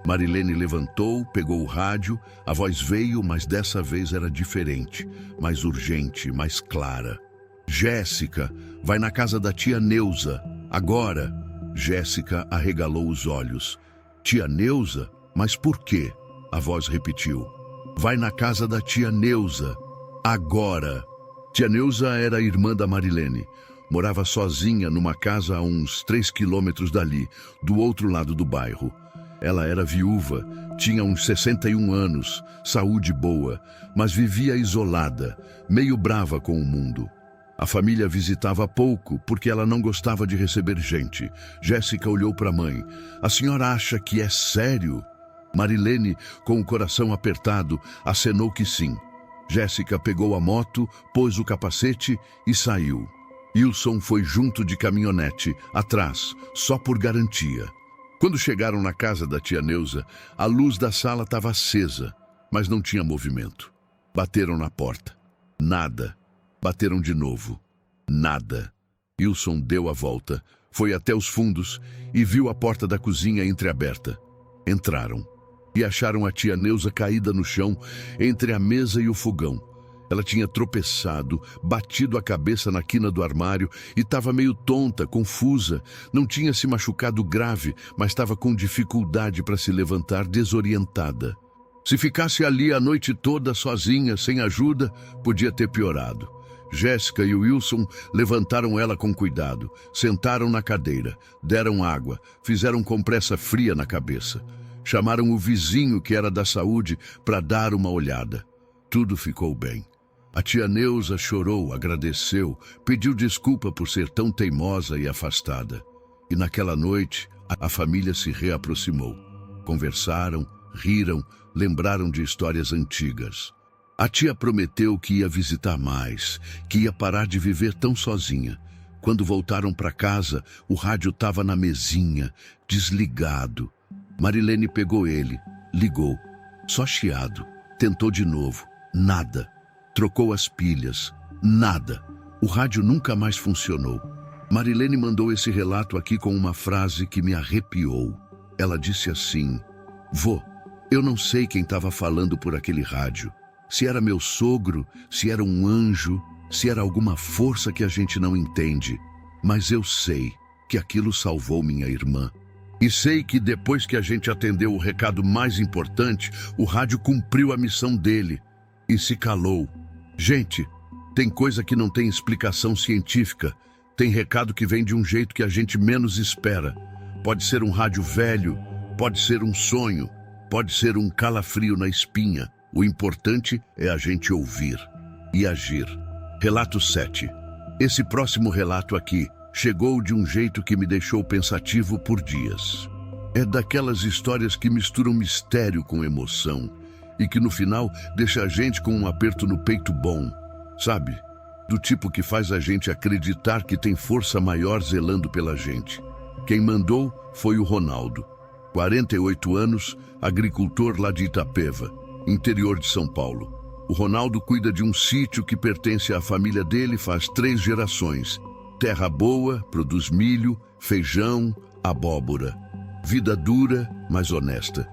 Marilene levantou, pegou o rádio, a voz veio, mas dessa vez era diferente, mais urgente, mais clara. "Jéssica, vai na casa da tia Neuza, agora." Jéssica arregalou os olhos. "Tia Neuza? Mas por quê?" A voz repetiu. "Vai na casa da tia Neuza, agora." Tia Neuza era a irmã da Marilene. Morava sozinha numa casa a uns 3 quilômetros dali, do outro lado do bairro. Ela era viúva, tinha uns 61 anos, saúde boa, mas vivia isolada, meio brava com o mundo. A família visitava pouco porque ela não gostava de receber gente. Jéssica olhou para a mãe. "A senhora acha que é sério?" Marilene, com o coração apertado, acenou que sim. Jéssica pegou a moto, pôs o capacete e saiu. Wilson foi junto de caminhonete, atrás, só por garantia. Quando chegaram na casa da tia Neuza, a luz da sala estava acesa, mas não tinha movimento. Bateram na porta. Nada. Bateram de novo. Nada. Wilson deu a volta, foi até os fundos e viu a porta da cozinha entreaberta. Entraram. e acharam a tia Neuza caída no chão entre a mesa e o fogão. Ela tinha tropeçado, batido a cabeça na quina do armário e estava meio tonta, confusa. Não tinha se machucado grave, mas estava com dificuldade para se levantar, desorientada. Se ficasse ali a noite toda sozinha, sem ajuda, podia ter piorado. Jéssica e Wilson levantaram ela com cuidado, sentaram na cadeira, deram água, fizeram compressa fria na cabeça. Chamaram o vizinho, que era da saúde, para dar uma olhada. Tudo ficou bem. A tia Neuza chorou, agradeceu, pediu desculpa por ser tão teimosa e afastada. E naquela noite, a família se reaproximou. Conversaram, riram, lembraram de histórias antigas. A tia prometeu que ia visitar mais, que ia parar de viver tão sozinha. Quando voltaram para casa, o rádio estava na mesinha, desligado. Marilene pegou ele, ligou. Só chiado. Tentou de novo. Nada. Trocou as pilhas. Nada. O rádio nunca mais funcionou. Marilene mandou esse relato aqui com uma frase que me arrepiou. Ela disse assim: Vô, eu não sei quem estava falando por aquele rádio. Se era meu sogro, se era um anjo, se era alguma força que a gente não entende. Mas eu sei que aquilo salvou minha irmã. E sei que depois que a gente atendeu o recado mais importante, o rádio cumpriu a missão dele e se calou. Gente, tem coisa que não tem explicação científica. Tem recado que vem de um jeito que a gente menos espera. Pode ser um rádio velho, pode ser um sonho, pode ser um calafrio na espinha. O importante é a gente ouvir e agir. Relato 7. Esse próximo relato aqui chegou de um jeito que me deixou pensativo por dias. É daquelas histórias que misturam mistério com emoção e que no final deixa a gente com um aperto no peito bom, sabe? Do tipo que faz a gente acreditar que tem força maior zelando pela gente. Quem mandou foi o Ronaldo, 48 anos, agricultor lá de Itapeva, interior de São Paulo. O Ronaldo cuida de um sítio que pertence à família dele faz 3 gerações. Terra boa, produz milho, feijão, abóbora. Vida dura, mas honesta.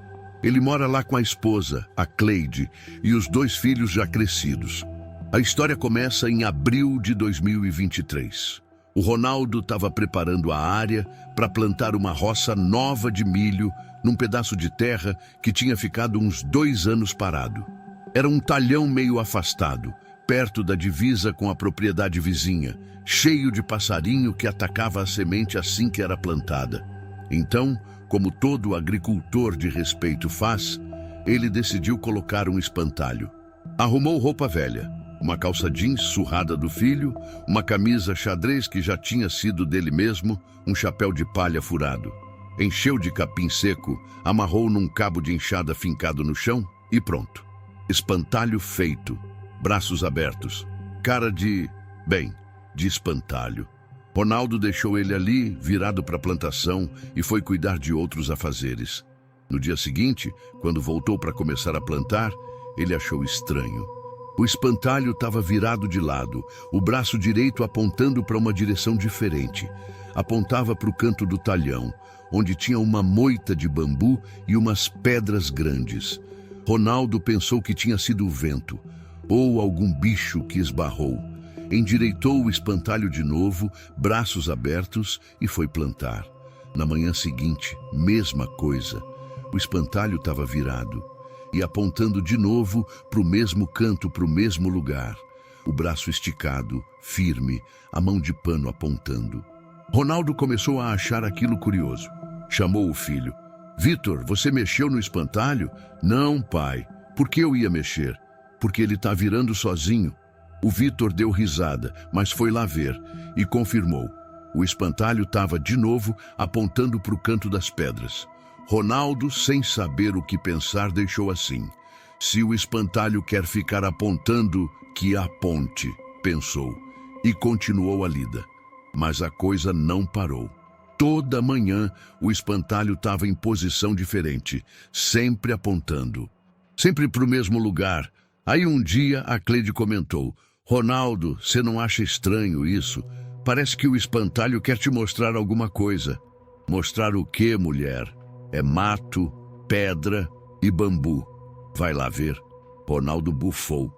Ele mora lá com a esposa, a Cleide, e os 2 filhos já crescidos. A história começa em abril de 2023. O Ronaldo estava preparando a área para plantar uma roça nova de milho num pedaço de terra que tinha ficado uns 2 anos parado. Era um talhão meio afastado, perto da divisa com a propriedade vizinha, cheio de passarinho que atacava a semente assim que era plantada. Então, como todo agricultor de respeito faz, ele decidiu colocar um espantalho. Arrumou roupa velha, uma calça jeans surrada do filho, uma camisa xadrez que já tinha sido dele mesmo, um chapéu de palha furado. Encheu de capim seco, amarrou num cabo de enxada fincado no chão e pronto. Espantalho feito, braços abertos, cara de espantalho. Ronaldo deixou ele ali, virado para a plantação, e foi cuidar de outros afazeres. No dia seguinte, quando voltou para começar a plantar, ele achou estranho. O espantalho estava virado de lado, o braço direito apontando para uma direção diferente. Apontava para o canto do talhão, onde tinha uma moita de bambu e umas pedras grandes. Ronaldo pensou que tinha sido o vento, ou algum bicho que esbarrou. Endireitou o espantalho de novo, braços abertos, e foi plantar. Na manhã seguinte, mesma coisa. O espantalho estava virado e apontando de novo para o mesmo canto, para o mesmo lugar. O braço esticado, firme, a mão de pano apontando. Ronaldo começou a achar aquilo curioso. Chamou o filho. Vitor, você mexeu no espantalho? Não, pai. Por que eu ia mexer? Porque ele está virando sozinho. O Vitor deu risada, mas foi lá ver e confirmou. O espantalho estava de novo apontando para o canto das pedras. Ronaldo, sem saber o que pensar, deixou assim. Se o espantalho quer ficar apontando, que aponte, pensou, e continuou a lida. Mas a coisa não parou. Toda manhã, o espantalho estava em posição diferente, sempre apontando. Sempre para o mesmo lugar. Aí um dia a Cleide comentou, Ronaldo, você não acha estranho isso? Parece que o espantalho quer te mostrar alguma coisa. Mostrar o quê, mulher? É mato, pedra, E bambu? Vai lá ver. Ronaldo bufou,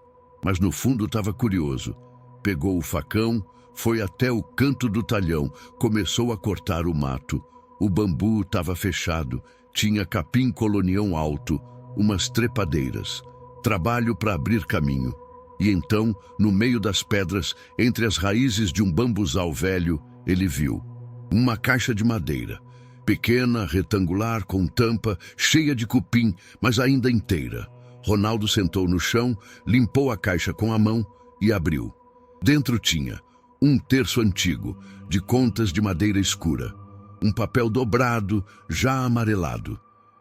mas no fundo estava curioso. Pegou o facão, foi até o canto do talhão, começou a cortar o mato. O bambu estava fechado, tinha capim colonião alto, umas trepadeiras. Trabalho para abrir caminho. E então, no meio das pedras, entre as raízes de um bambuzal velho, ele viu uma caixa de madeira, pequena, retangular, com tampa, cheia de cupim, mas ainda inteira. Ronaldo sentou no chão, limpou a caixa com a mão e abriu. Dentro tinha um terço antigo, de contas de madeira escura, um papel dobrado, já amarelado,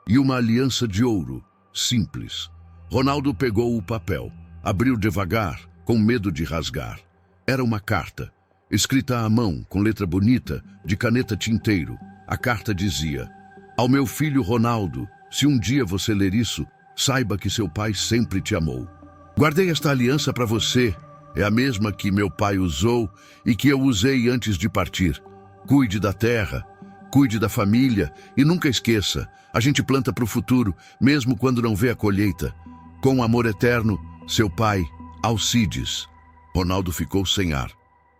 e uma aliança de ouro, simples. Ronaldo pegou o papel, abriu devagar, com medo de rasgar. Era uma carta, escrita à mão, com letra bonita, de caneta tinteiro. A carta dizia: ao meu filho Ronaldo, se um dia você ler isso, saiba que seu pai sempre te amou. Guardei esta aliança para você, é a mesma que meu pai usou e que eu usei antes de partir. Cuide da terra, cuide da família e nunca esqueça, a gente planta para o futuro, mesmo quando não vê a colheita. Com amor eterno, seu pai, Alcides. Ronaldo ficou sem ar.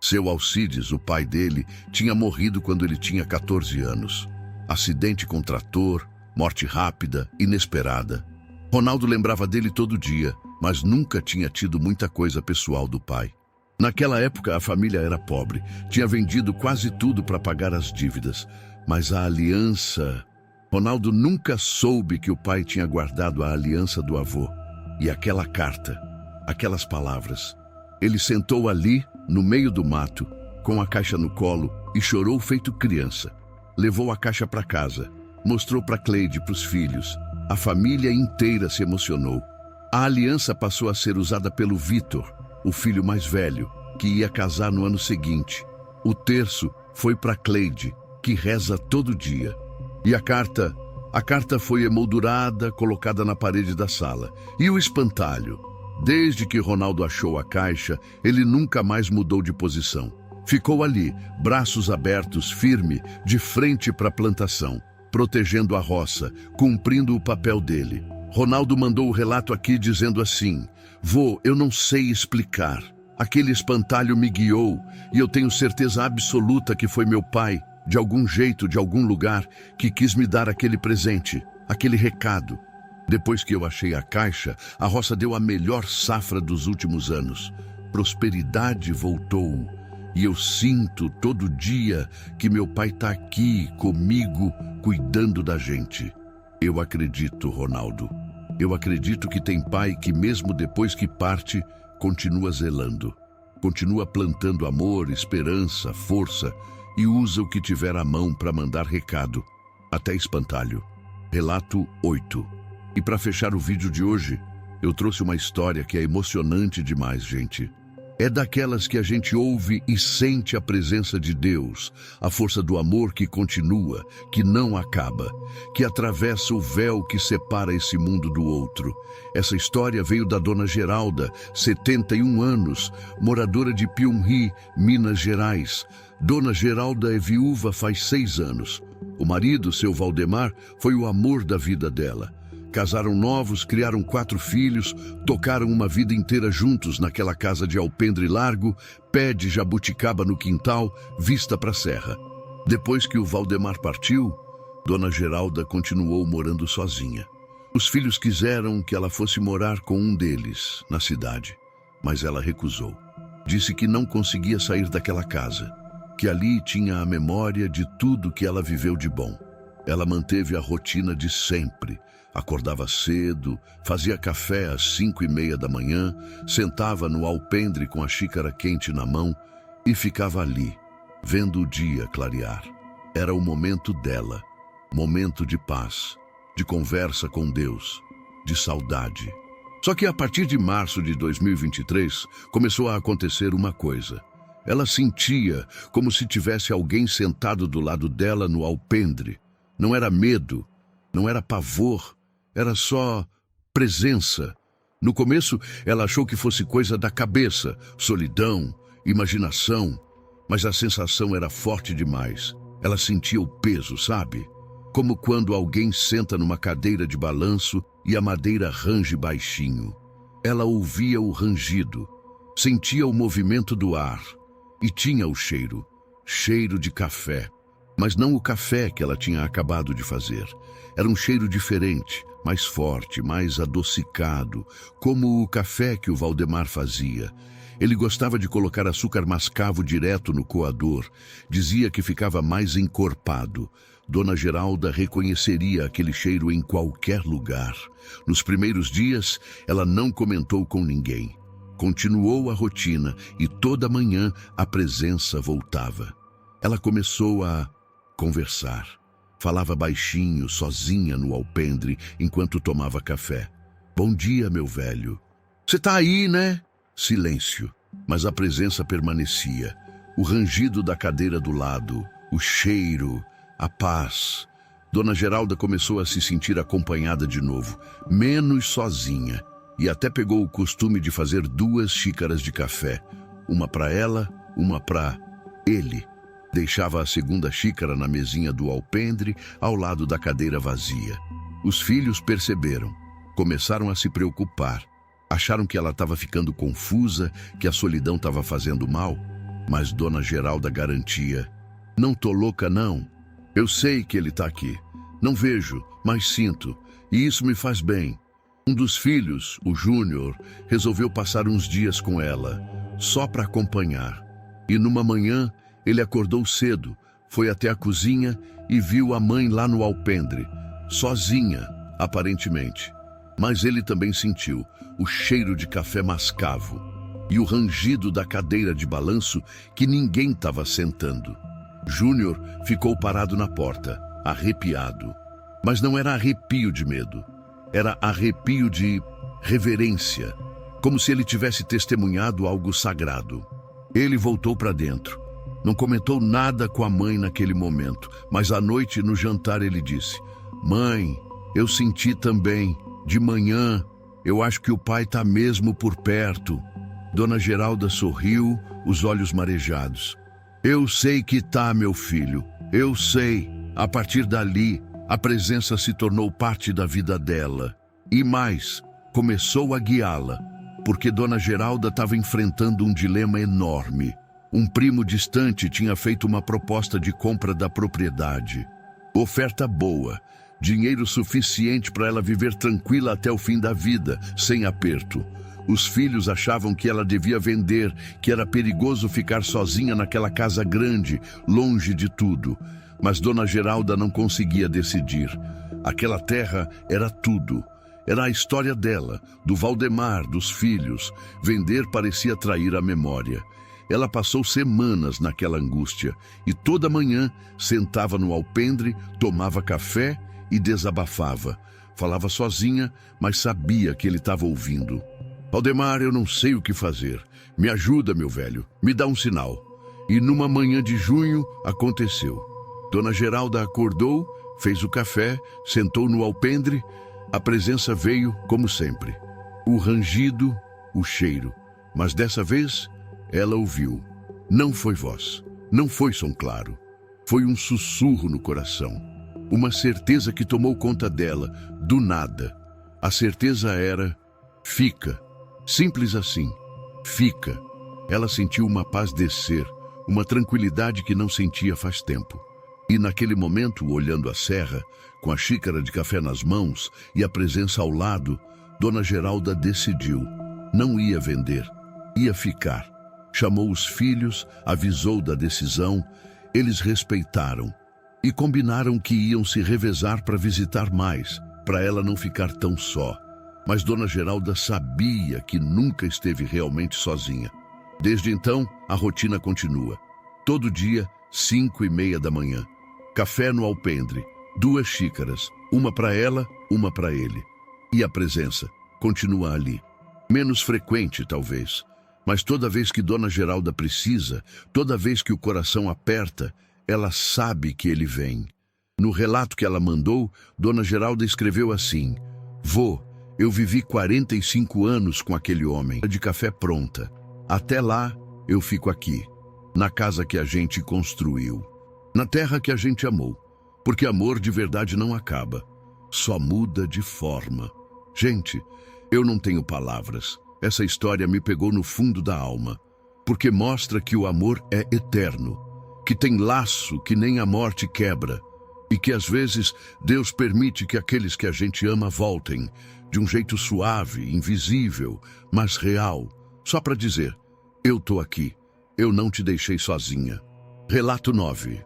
Seu Alcides, o pai dele, tinha morrido quando ele tinha 14 anos. Acidente com trator, morte rápida, inesperada. Ronaldo lembrava dele todo dia, mas nunca tinha tido muita coisa pessoal do pai. Naquela época, a família era pobre, tinha vendido quase tudo para pagar as dívidas. Mas a aliança... Ronaldo nunca soube que o pai tinha guardado a aliança do avô. E aquela carta, aquelas palavras. Ele sentou ali, no meio do mato, com a caixa no colo e chorou feito criança. Levou a caixa para casa, mostrou para Cleide e para os filhos. A família inteira se emocionou. A aliança passou a ser usada pelo Vitor, o filho mais velho, que ia casar no ano seguinte. O terço foi para Cleide, que reza todo dia. E a carta foi emoldurada, colocada na parede da sala. E o espantalho? Desde que Ronaldo achou a caixa, ele nunca mais mudou de posição. Ficou ali, braços abertos, firme, de frente para a plantação, protegendo a roça, cumprindo o papel dele. Ronaldo mandou o relato aqui dizendo assim: vô, eu não sei explicar. Aquele espantalho me guiou e eu tenho certeza absoluta que foi meu pai, de algum jeito, de algum lugar, que quis me dar aquele presente, aquele recado. Depois que eu achei a caixa, a roça deu a melhor safra dos últimos anos. Prosperidade voltou. E eu sinto todo dia que meu pai está aqui comigo, cuidando da gente. Eu acredito, Ronaldo. Eu acredito que tem pai que mesmo depois que parte, continua zelando. Continua plantando amor, esperança, força e usa o que tiver à mão para mandar recado. Até espantalho. Relato 8. E para fechar o vídeo de hoje, eu trouxe uma história que é emocionante demais, gente. É daquelas que a gente ouve e sente a presença de Deus, a força do amor que continua, que não acaba, que atravessa o véu que separa esse mundo do outro. Essa história veio da dona Geralda, 71 anos, moradora de Piumhi, Minas Gerais. Dona Geralda é viúva faz 6 anos. O marido, seu Valdemar, foi o amor da vida dela. Casaram novos, criaram 4 filhos, tocaram uma vida inteira juntos naquela casa de alpendre largo, pé de jabuticaba no quintal, vista para a serra. Depois que o Valdemar partiu, Dona Geralda continuou morando sozinha. Os filhos quiseram que ela fosse morar com um deles, na cidade, mas ela recusou. Disse que não conseguia sair daquela casa, que ali tinha a memória de tudo que ela viveu de bom. Ela manteve a rotina de sempre. Acordava cedo, fazia café às 5:30 da manhã, sentava no alpendre com a xícara quente na mão e ficava ali, vendo o dia clarear. Era o momento dela, momento de paz, de conversa com Deus, de saudade. Só que a partir de março de 2023, começou a acontecer uma coisa. Ela sentia como se tivesse alguém sentado do lado dela no alpendre. Não era medo, não era pavor, era só presença. No começo, ela achou que fosse coisa da cabeça, solidão, imaginação, mas a sensação era forte demais. Ela sentia o peso, sabe? como quando alguém senta numa cadeira de balanço e a madeira range baixinho. Ela ouvia o rangido, sentia o movimento do ar e tinha o cheiro de café. Mas não o café que ela tinha acabado de fazer. Era um cheiro diferente, mais forte, mais adocicado, como o café que o Valdemar fazia. Ele gostava de colocar açúcar mascavo direto no coador. Dizia que ficava mais encorpado. Dona Geralda reconheceria aquele cheiro em qualquer lugar. Nos primeiros dias, ela não comentou com ninguém. Continuou a rotina e toda manhã a presença voltava. Ela começou a conversar. Falava baixinho, sozinha no alpendre, enquanto tomava café. Bom dia, meu velho. Você tá aí, né? Silêncio, mas a presença permanecia. O rangido da cadeira do lado, o cheiro, a paz. Dona Geralda começou a se sentir acompanhada de novo, menos sozinha, e até pegou o costume de fazer 2 xícaras de café, uma para ela, uma para ele. Deixava a segunda xícara na mesinha do alpendre, ao lado da cadeira vazia. Os filhos perceberam, começaram a se preocupar. Acharam que ela estava ficando confusa, que a solidão estava fazendo mal. Mas Dona Geralda garantia: não tô louca, não. Eu sei que ele está aqui. Não vejo, mas sinto, e isso me faz bem. Um dos filhos, o Júnior, resolveu passar uns dias com ela, só para acompanhar. E numa manhã, ele acordou cedo, foi até a cozinha e viu a mãe lá no alpendre, sozinha, aparentemente. Mas ele também sentiu o cheiro de café mascavo e o rangido da cadeira de balanço que ninguém estava sentando. Júnior ficou parado na porta, arrepiado. Mas não era arrepio de medo, era arrepio de reverência, como se ele tivesse testemunhado algo sagrado. Ele voltou para dentro. Não comentou nada com a mãe naquele momento, mas à noite, no jantar, ele disse: Mãe, eu senti também. De manhã, eu acho que o pai está mesmo por perto. Dona Geralda sorriu, os olhos marejados. Eu sei que tá, meu filho. Eu sei. A partir dali, a presença se tornou parte da vida dela. E mais, começou a guiá-la, porque Dona Geralda estava enfrentando um dilema enorme. Um primo distante tinha feito uma proposta de compra da propriedade. Oferta boa, dinheiro suficiente para ela viver tranquila até o fim da vida, sem aperto. Os filhos achavam que ela devia vender, que era perigoso ficar sozinha naquela casa grande, longe de tudo. Mas Dona Geralda não conseguia decidir. Aquela terra era tudo. Era a história dela, do Valdemar, dos filhos. Vender parecia trair a memória. Ela passou semanas naquela angústia e toda manhã sentava no alpendre, tomava café e desabafava. Falava sozinha, mas sabia que ele estava ouvindo. Valdemar, eu não sei o que fazer. Me ajuda, meu velho. Me dá um sinal. E numa manhã de junho, aconteceu. Dona Geralda acordou, fez o café, sentou no alpendre. A presença veio, como sempre. O rangido, o cheiro. Mas dessa vez, ela ouviu. Não foi voz, não foi som claro. Foi um sussurro no coração. Uma certeza que tomou conta dela, do nada. A certeza era: fica. Simples assim. Fica. Ela sentiu uma paz descer, uma tranquilidade que não sentia faz tempo. E naquele momento, olhando a serra, com a xícara de café nas mãos e a presença ao lado, Dona Geralda decidiu. Não ia vender, ia ficar. Chamou os filhos, avisou da decisão, eles respeitaram e combinaram que iam se revezar para visitar mais, para ela não ficar tão só. Mas Dona Geralda sabia que nunca esteve realmente sozinha. Desde então, a rotina continua. Todo dia, 5:30 da manhã. Café no alpendre, 2 xícaras, uma para ela, uma para ele. E a presença continua ali. Menos frequente, talvez. Mas toda vez que Dona Geralda precisa, toda vez que o coração aperta, ela sabe que ele vem. No relato que ela mandou, Dona Geralda escreveu assim: Vô, eu vivi 45 anos com aquele homem, de café pronta. Até lá, eu fico aqui, na casa que a gente construiu, na terra que a gente amou. Porque amor de verdade não acaba, só muda de forma. Gente, eu não tenho palavras. Essa história me pegou no fundo da alma, porque mostra que o amor é eterno, que tem laço que nem a morte quebra, e que às vezes Deus permite que aqueles que a gente ama voltem, de um jeito suave, invisível, mas real, só para dizer, eu tô aqui, eu não te deixei sozinha. Relato 9.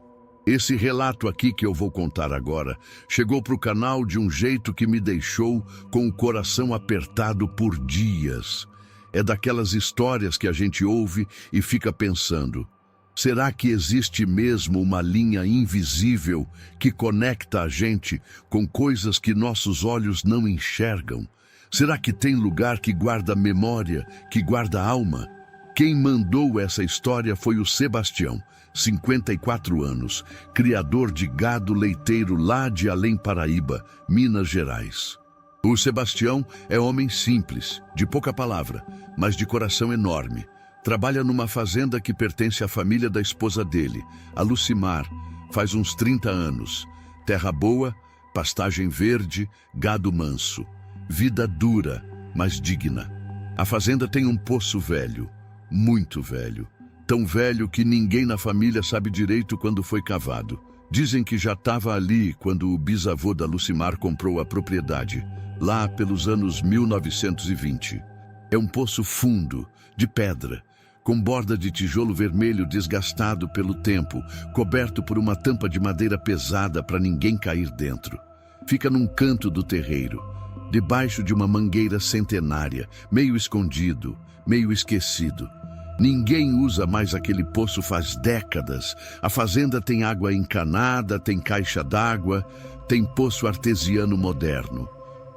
Esse relato aqui que eu vou contar agora chegou para o canal de um jeito que me deixou com o coração apertado por dias. É daquelas histórias que a gente ouve e fica pensando, será que existe mesmo uma linha invisível que conecta a gente com coisas que nossos olhos não enxergam? Será que tem lugar que guarda memória, que guarda alma? Quem mandou essa história foi o Sebastião, 54 anos, criador de gado leiteiro lá de Além Paraíba, Minas Gerais. O Sebastião é homem simples, de pouca palavra, mas de coração enorme. Trabalha numa fazenda que pertence à família da esposa dele, a Lucimar, faz uns 30 anos. Terra boa, pastagem verde, gado manso. Vida dura, mas digna. A fazenda tem um poço velho, muito velho. Tão velho que ninguém na família sabe direito quando foi cavado. Dizem que já estava ali quando o bisavô da Lucimar comprou a propriedade, lá pelos anos 1920. É um poço fundo, de pedra, com borda de tijolo vermelho desgastado pelo tempo, coberto por uma tampa de madeira pesada para ninguém cair dentro. Fica num canto do terreiro, debaixo de uma mangueira centenária, meio escondido, meio esquecido. Ninguém usa mais aquele poço faz décadas. A fazenda tem água encanada, tem caixa d'água, tem poço artesiano moderno.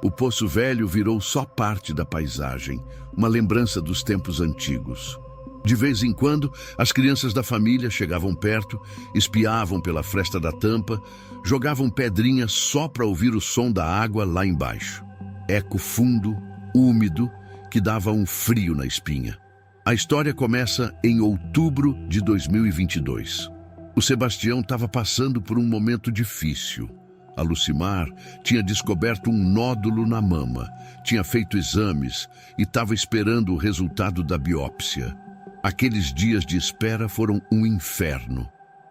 O poço velho virou só parte da paisagem, uma lembrança dos tempos antigos. De vez em quando, as crianças da família chegavam perto, espiavam pela fresta da tampa, jogavam pedrinhas só para ouvir o som da água lá embaixo. Eco fundo, úmido, que dava um frio na espinha. A história começa em outubro de 2022. O Sebastião estava passando por um momento difícil. A Lucimar tinha descoberto um nódulo na mama, tinha feito exames e estava esperando o resultado da biópsia. Aqueles dias de espera foram um inferno.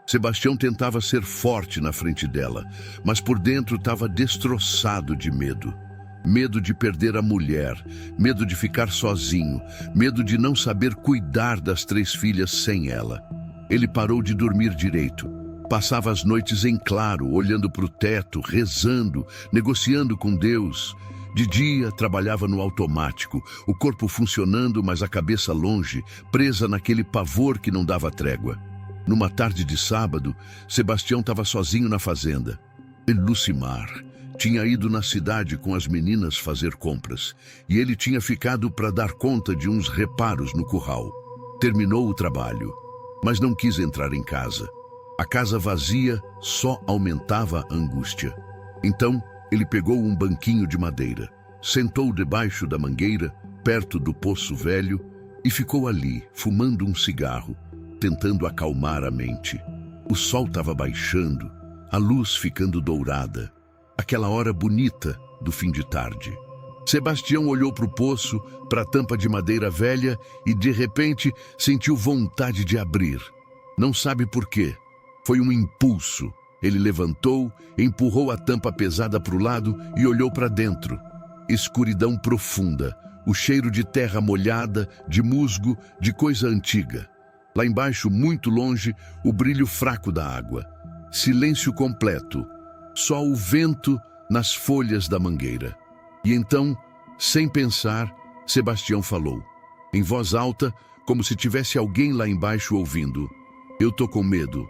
Sebastião tentava ser forte na frente dela, mas por dentro estava destroçado de medo. Medo de perder a mulher, medo de ficar sozinho, medo de não saber cuidar das 3 filhas sem ela. Ele parou de dormir direito. Passava as noites em claro, olhando para o teto, rezando, negociando com Deus. De dia, trabalhava no automático, o corpo funcionando, mas a cabeça longe, presa naquele pavor que não dava trégua. Numa tarde de sábado, Sebastião estava sozinho na fazenda. E Lucimar tinha ido na cidade com as meninas fazer compras, e ele tinha ficado para dar conta de uns reparos no curral. Terminou o trabalho, mas não quis entrar em casa. A casa vazia só aumentava a angústia. Então, ele pegou um banquinho de madeira, sentou debaixo da mangueira, perto do poço velho, e ficou ali, fumando um cigarro, tentando acalmar a mente. O sol estava baixando, a luz ficando dourada. Aquela hora bonita do fim de tarde. Sebastião olhou para o poço, para a tampa de madeira velha e, de repente, sentiu vontade de abrir. Não sabe por quê. Foi um impulso. Ele levantou, empurrou a tampa pesada para o lado e olhou para dentro. Escuridão profunda, o cheiro de terra molhada, de musgo, de coisa antiga. Lá embaixo, muito longe, o brilho fraco da água. Silêncio completo. Só o vento nas folhas da mangueira. E então, sem pensar, Sebastião falou, em voz alta, como se tivesse alguém lá embaixo ouvindo. Eu tô com medo.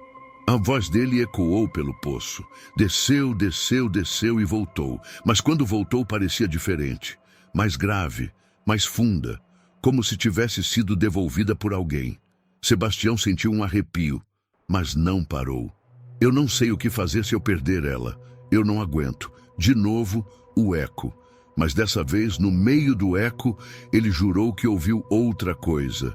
A voz dele ecoou pelo poço. Desceu, desceu, desceu e voltou. Mas quando voltou parecia diferente. Mais grave, mais funda, como se tivesse sido devolvida por alguém. Sebastião sentiu um arrepio, mas não parou. Eu não sei o que fazer se eu perder ela. Eu não aguento. De novo, o eco. Mas dessa vez, no meio do eco, ele jurou que ouviu outra coisa.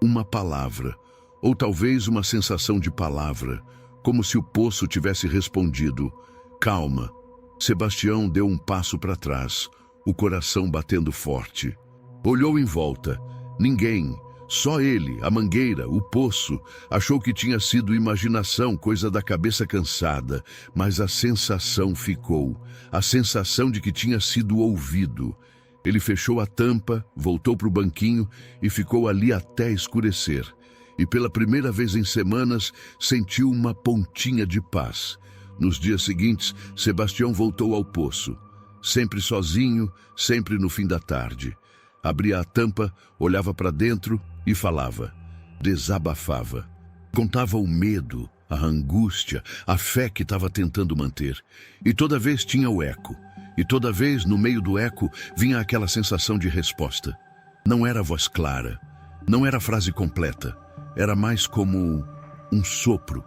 Uma palavra. Ou talvez uma sensação de palavra. como se o poço tivesse respondido: calma. Sebastião deu um passo para trás, o coração batendo forte. Olhou em volta. Ninguém. Só ele, a mangueira, o poço. Achou que tinha sido imaginação, coisa da cabeça cansada. Mas a sensação ficou. A sensação de que tinha sido ouvido. Ele fechou a tampa, voltou para o banquinho e ficou ali até escurecer. E pela primeira vez em semanas, sentiu uma pontinha de paz. Nos dias seguintes, Sebastião voltou ao poço. Sempre sozinho, sempre no fim da tarde. Abria a tampa, olhava para dentro e falava. Desabafava. Contava o medo, a angústia, a fé que estava tentando manter. E toda vez tinha o eco. E toda vez, no meio do eco, vinha aquela sensação de resposta. Não era voz clara, não era frase completa. Era mais como um sopro,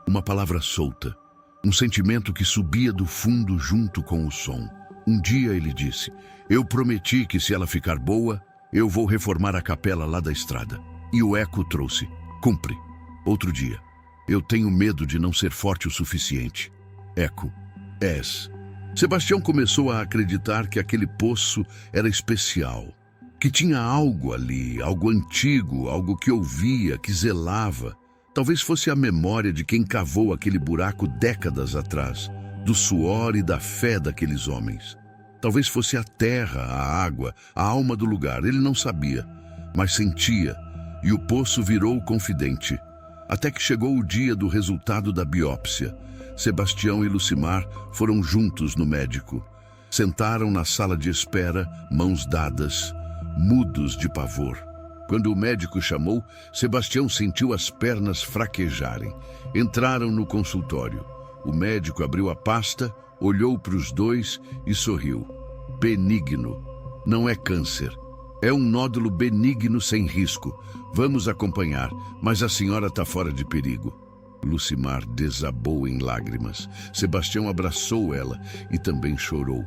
uma palavra solta. Um sentimento que subia do fundo junto com o som. Um dia ele disse: eu prometi que se ela ficar boa, eu vou reformar a capela lá da estrada. E o eco trouxe: cumpre. Outro dia: eu tenho medo de não ser forte o suficiente. Eco: és. Sebastião começou a acreditar que aquele poço era especial. Que tinha algo ali, algo antigo, algo que ouvia, que zelava. Talvez fosse a memória de quem cavou aquele buraco décadas atrás, do suor e da fé daqueles homens. Talvez fosse a terra, a água, a alma do lugar. Ele não sabia, mas sentia, e o poço virou confidente. Até que chegou o dia do resultado da biópsia. Sebastião e Lucimar foram juntos no médico. Sentaram na sala de espera, mãos dadas, mudos de pavor. Quando o médico chamou, Sebastião sentiu as pernas fraquejarem. Entraram no consultório. O médico abriu a pasta, olhou para os dois e sorriu. Benigno. Não é câncer. É um nódulo benigno sem risco. Vamos acompanhar, mas a senhora está fora de perigo. Lucimar desabou em lágrimas. Sebastião abraçou ela e também chorou.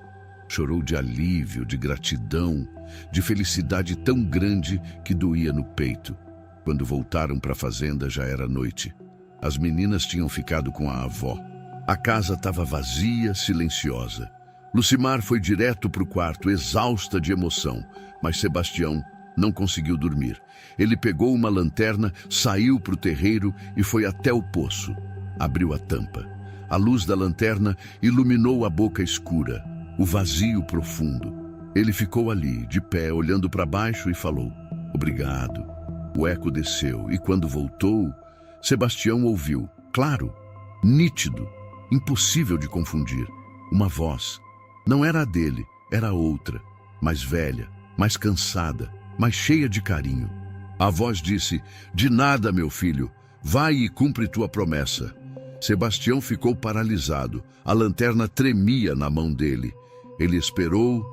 Chorou de alívio, de gratidão, de felicidade tão grande que doía no peito. Quando voltaram para a fazenda já era noite. As meninas tinham ficado com a avó. A casa estava vazia, silenciosa. Lucimar foi direto para o quarto, exausta de emoção, mas Sebastião não conseguiu dormir. Ele pegou uma lanterna, saiu para o terreiro e foi até o poço. Abriu a tampa. A luz da lanterna iluminou a boca escura, o vazio profundo. Ele ficou ali, de pé, olhando para baixo e falou: obrigado. O eco desceu e quando voltou, Sebastião ouviu, claro, nítido, impossível de confundir, uma voz. Não era a dele, era outra, mais velha, mais cansada, mais cheia de carinho. A voz disse: de nada, meu filho, vai e cumpre tua promessa. Sebastião ficou paralisado, a lanterna tremia na mão dele. Ele esperou,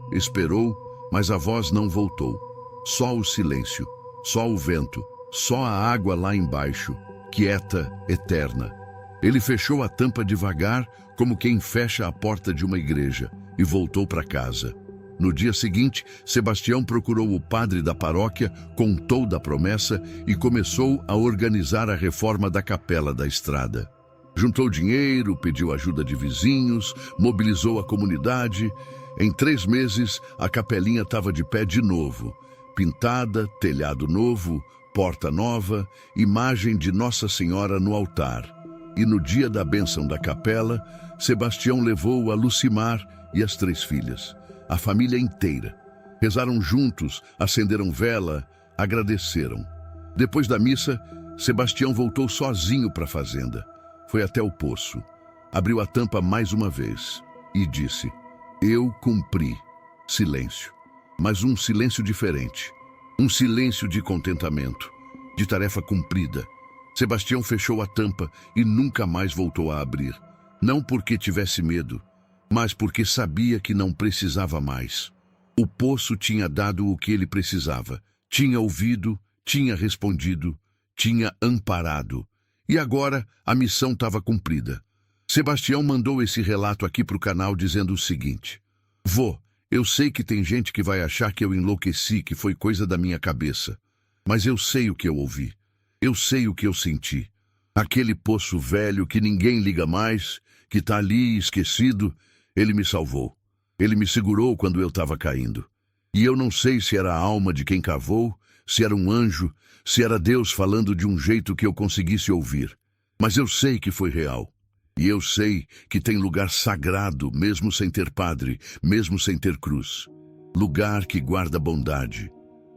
mas a voz não voltou. Só o silêncio, só o vento, só a água lá embaixo, quieta, eterna. Ele fechou a tampa devagar, como quem fecha a porta de uma igreja, e voltou para casa. No dia seguinte, Sebastião procurou o padre da paróquia, contou da promessa e começou a organizar a reforma da capela da estrada. Juntou dinheiro, pediu ajuda de vizinhos, mobilizou a comunidade. Em 3 meses, a capelinha estava de pé de novo. Pintada, telhado novo, porta nova, imagem de Nossa Senhora no altar. E no dia da bênção da capela, Sebastião levou a Lucimar e as 3 filhas. A família inteira. Rezaram juntos, acenderam vela, agradeceram. Depois da missa, Sebastião voltou sozinho para a fazenda. Foi até o poço. Abriu a tampa mais uma vez e disse: eu cumpri. Silêncio. Mas um silêncio diferente. Um silêncio de contentamento, de tarefa cumprida. Sebastião fechou a tampa e nunca mais voltou a abrir. Não porque tivesse medo, mas porque sabia que não precisava mais. O poço tinha dado o que ele precisava. Tinha ouvido, tinha respondido, tinha amparado. E agora a missão estava cumprida. Sebastião mandou esse relato aqui para o canal dizendo o seguinte: vô, eu sei que tem gente que vai achar que eu enlouqueci, que foi coisa da minha cabeça. Mas eu sei o que eu ouvi. Eu sei o que eu senti. Aquele poço velho que ninguém liga mais, que está ali esquecido, ele me salvou. Ele me segurou quando eu estava caindo. E eu não sei se era a alma de quem cavou, se era um anjo, se era Deus falando de um jeito que eu conseguisse ouvir. Mas eu sei que foi real. E eu sei que tem lugar sagrado, mesmo sem ter padre, mesmo sem ter cruz. Lugar que guarda bondade.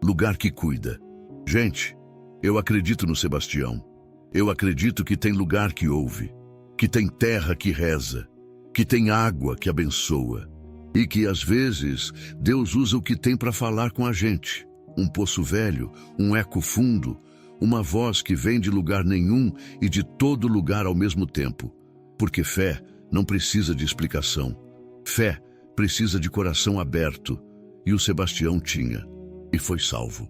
Lugar que cuida. Gente, eu acredito no Sebastião. Eu acredito que tem lugar que ouve, que tem terra que reza, que tem água que abençoa. E que, às vezes, Deus usa o que tem para falar com a gente. Um poço velho, um eco fundo, uma voz que vem de lugar nenhum e de todo lugar ao mesmo tempo. Porque fé não precisa de explicação. Fé precisa de coração aberto. E o Sebastião tinha. E foi salvo.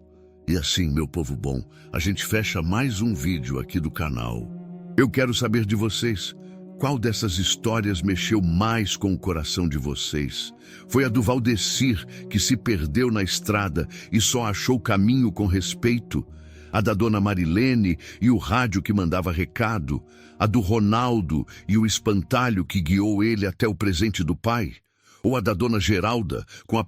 E assim, meu povo bom, a gente fecha mais um vídeo aqui do canal. Eu quero saber de vocês. Qual dessas histórias mexeu mais com o coração de vocês? Foi a do Valdecir, que se perdeu na estrada e só achou caminho com respeito? A da dona Marilene e o rádio que mandava recado? A do Ronaldo e o espantalho que guiou ele até o presente do pai? Ou a da dona Geralda, com a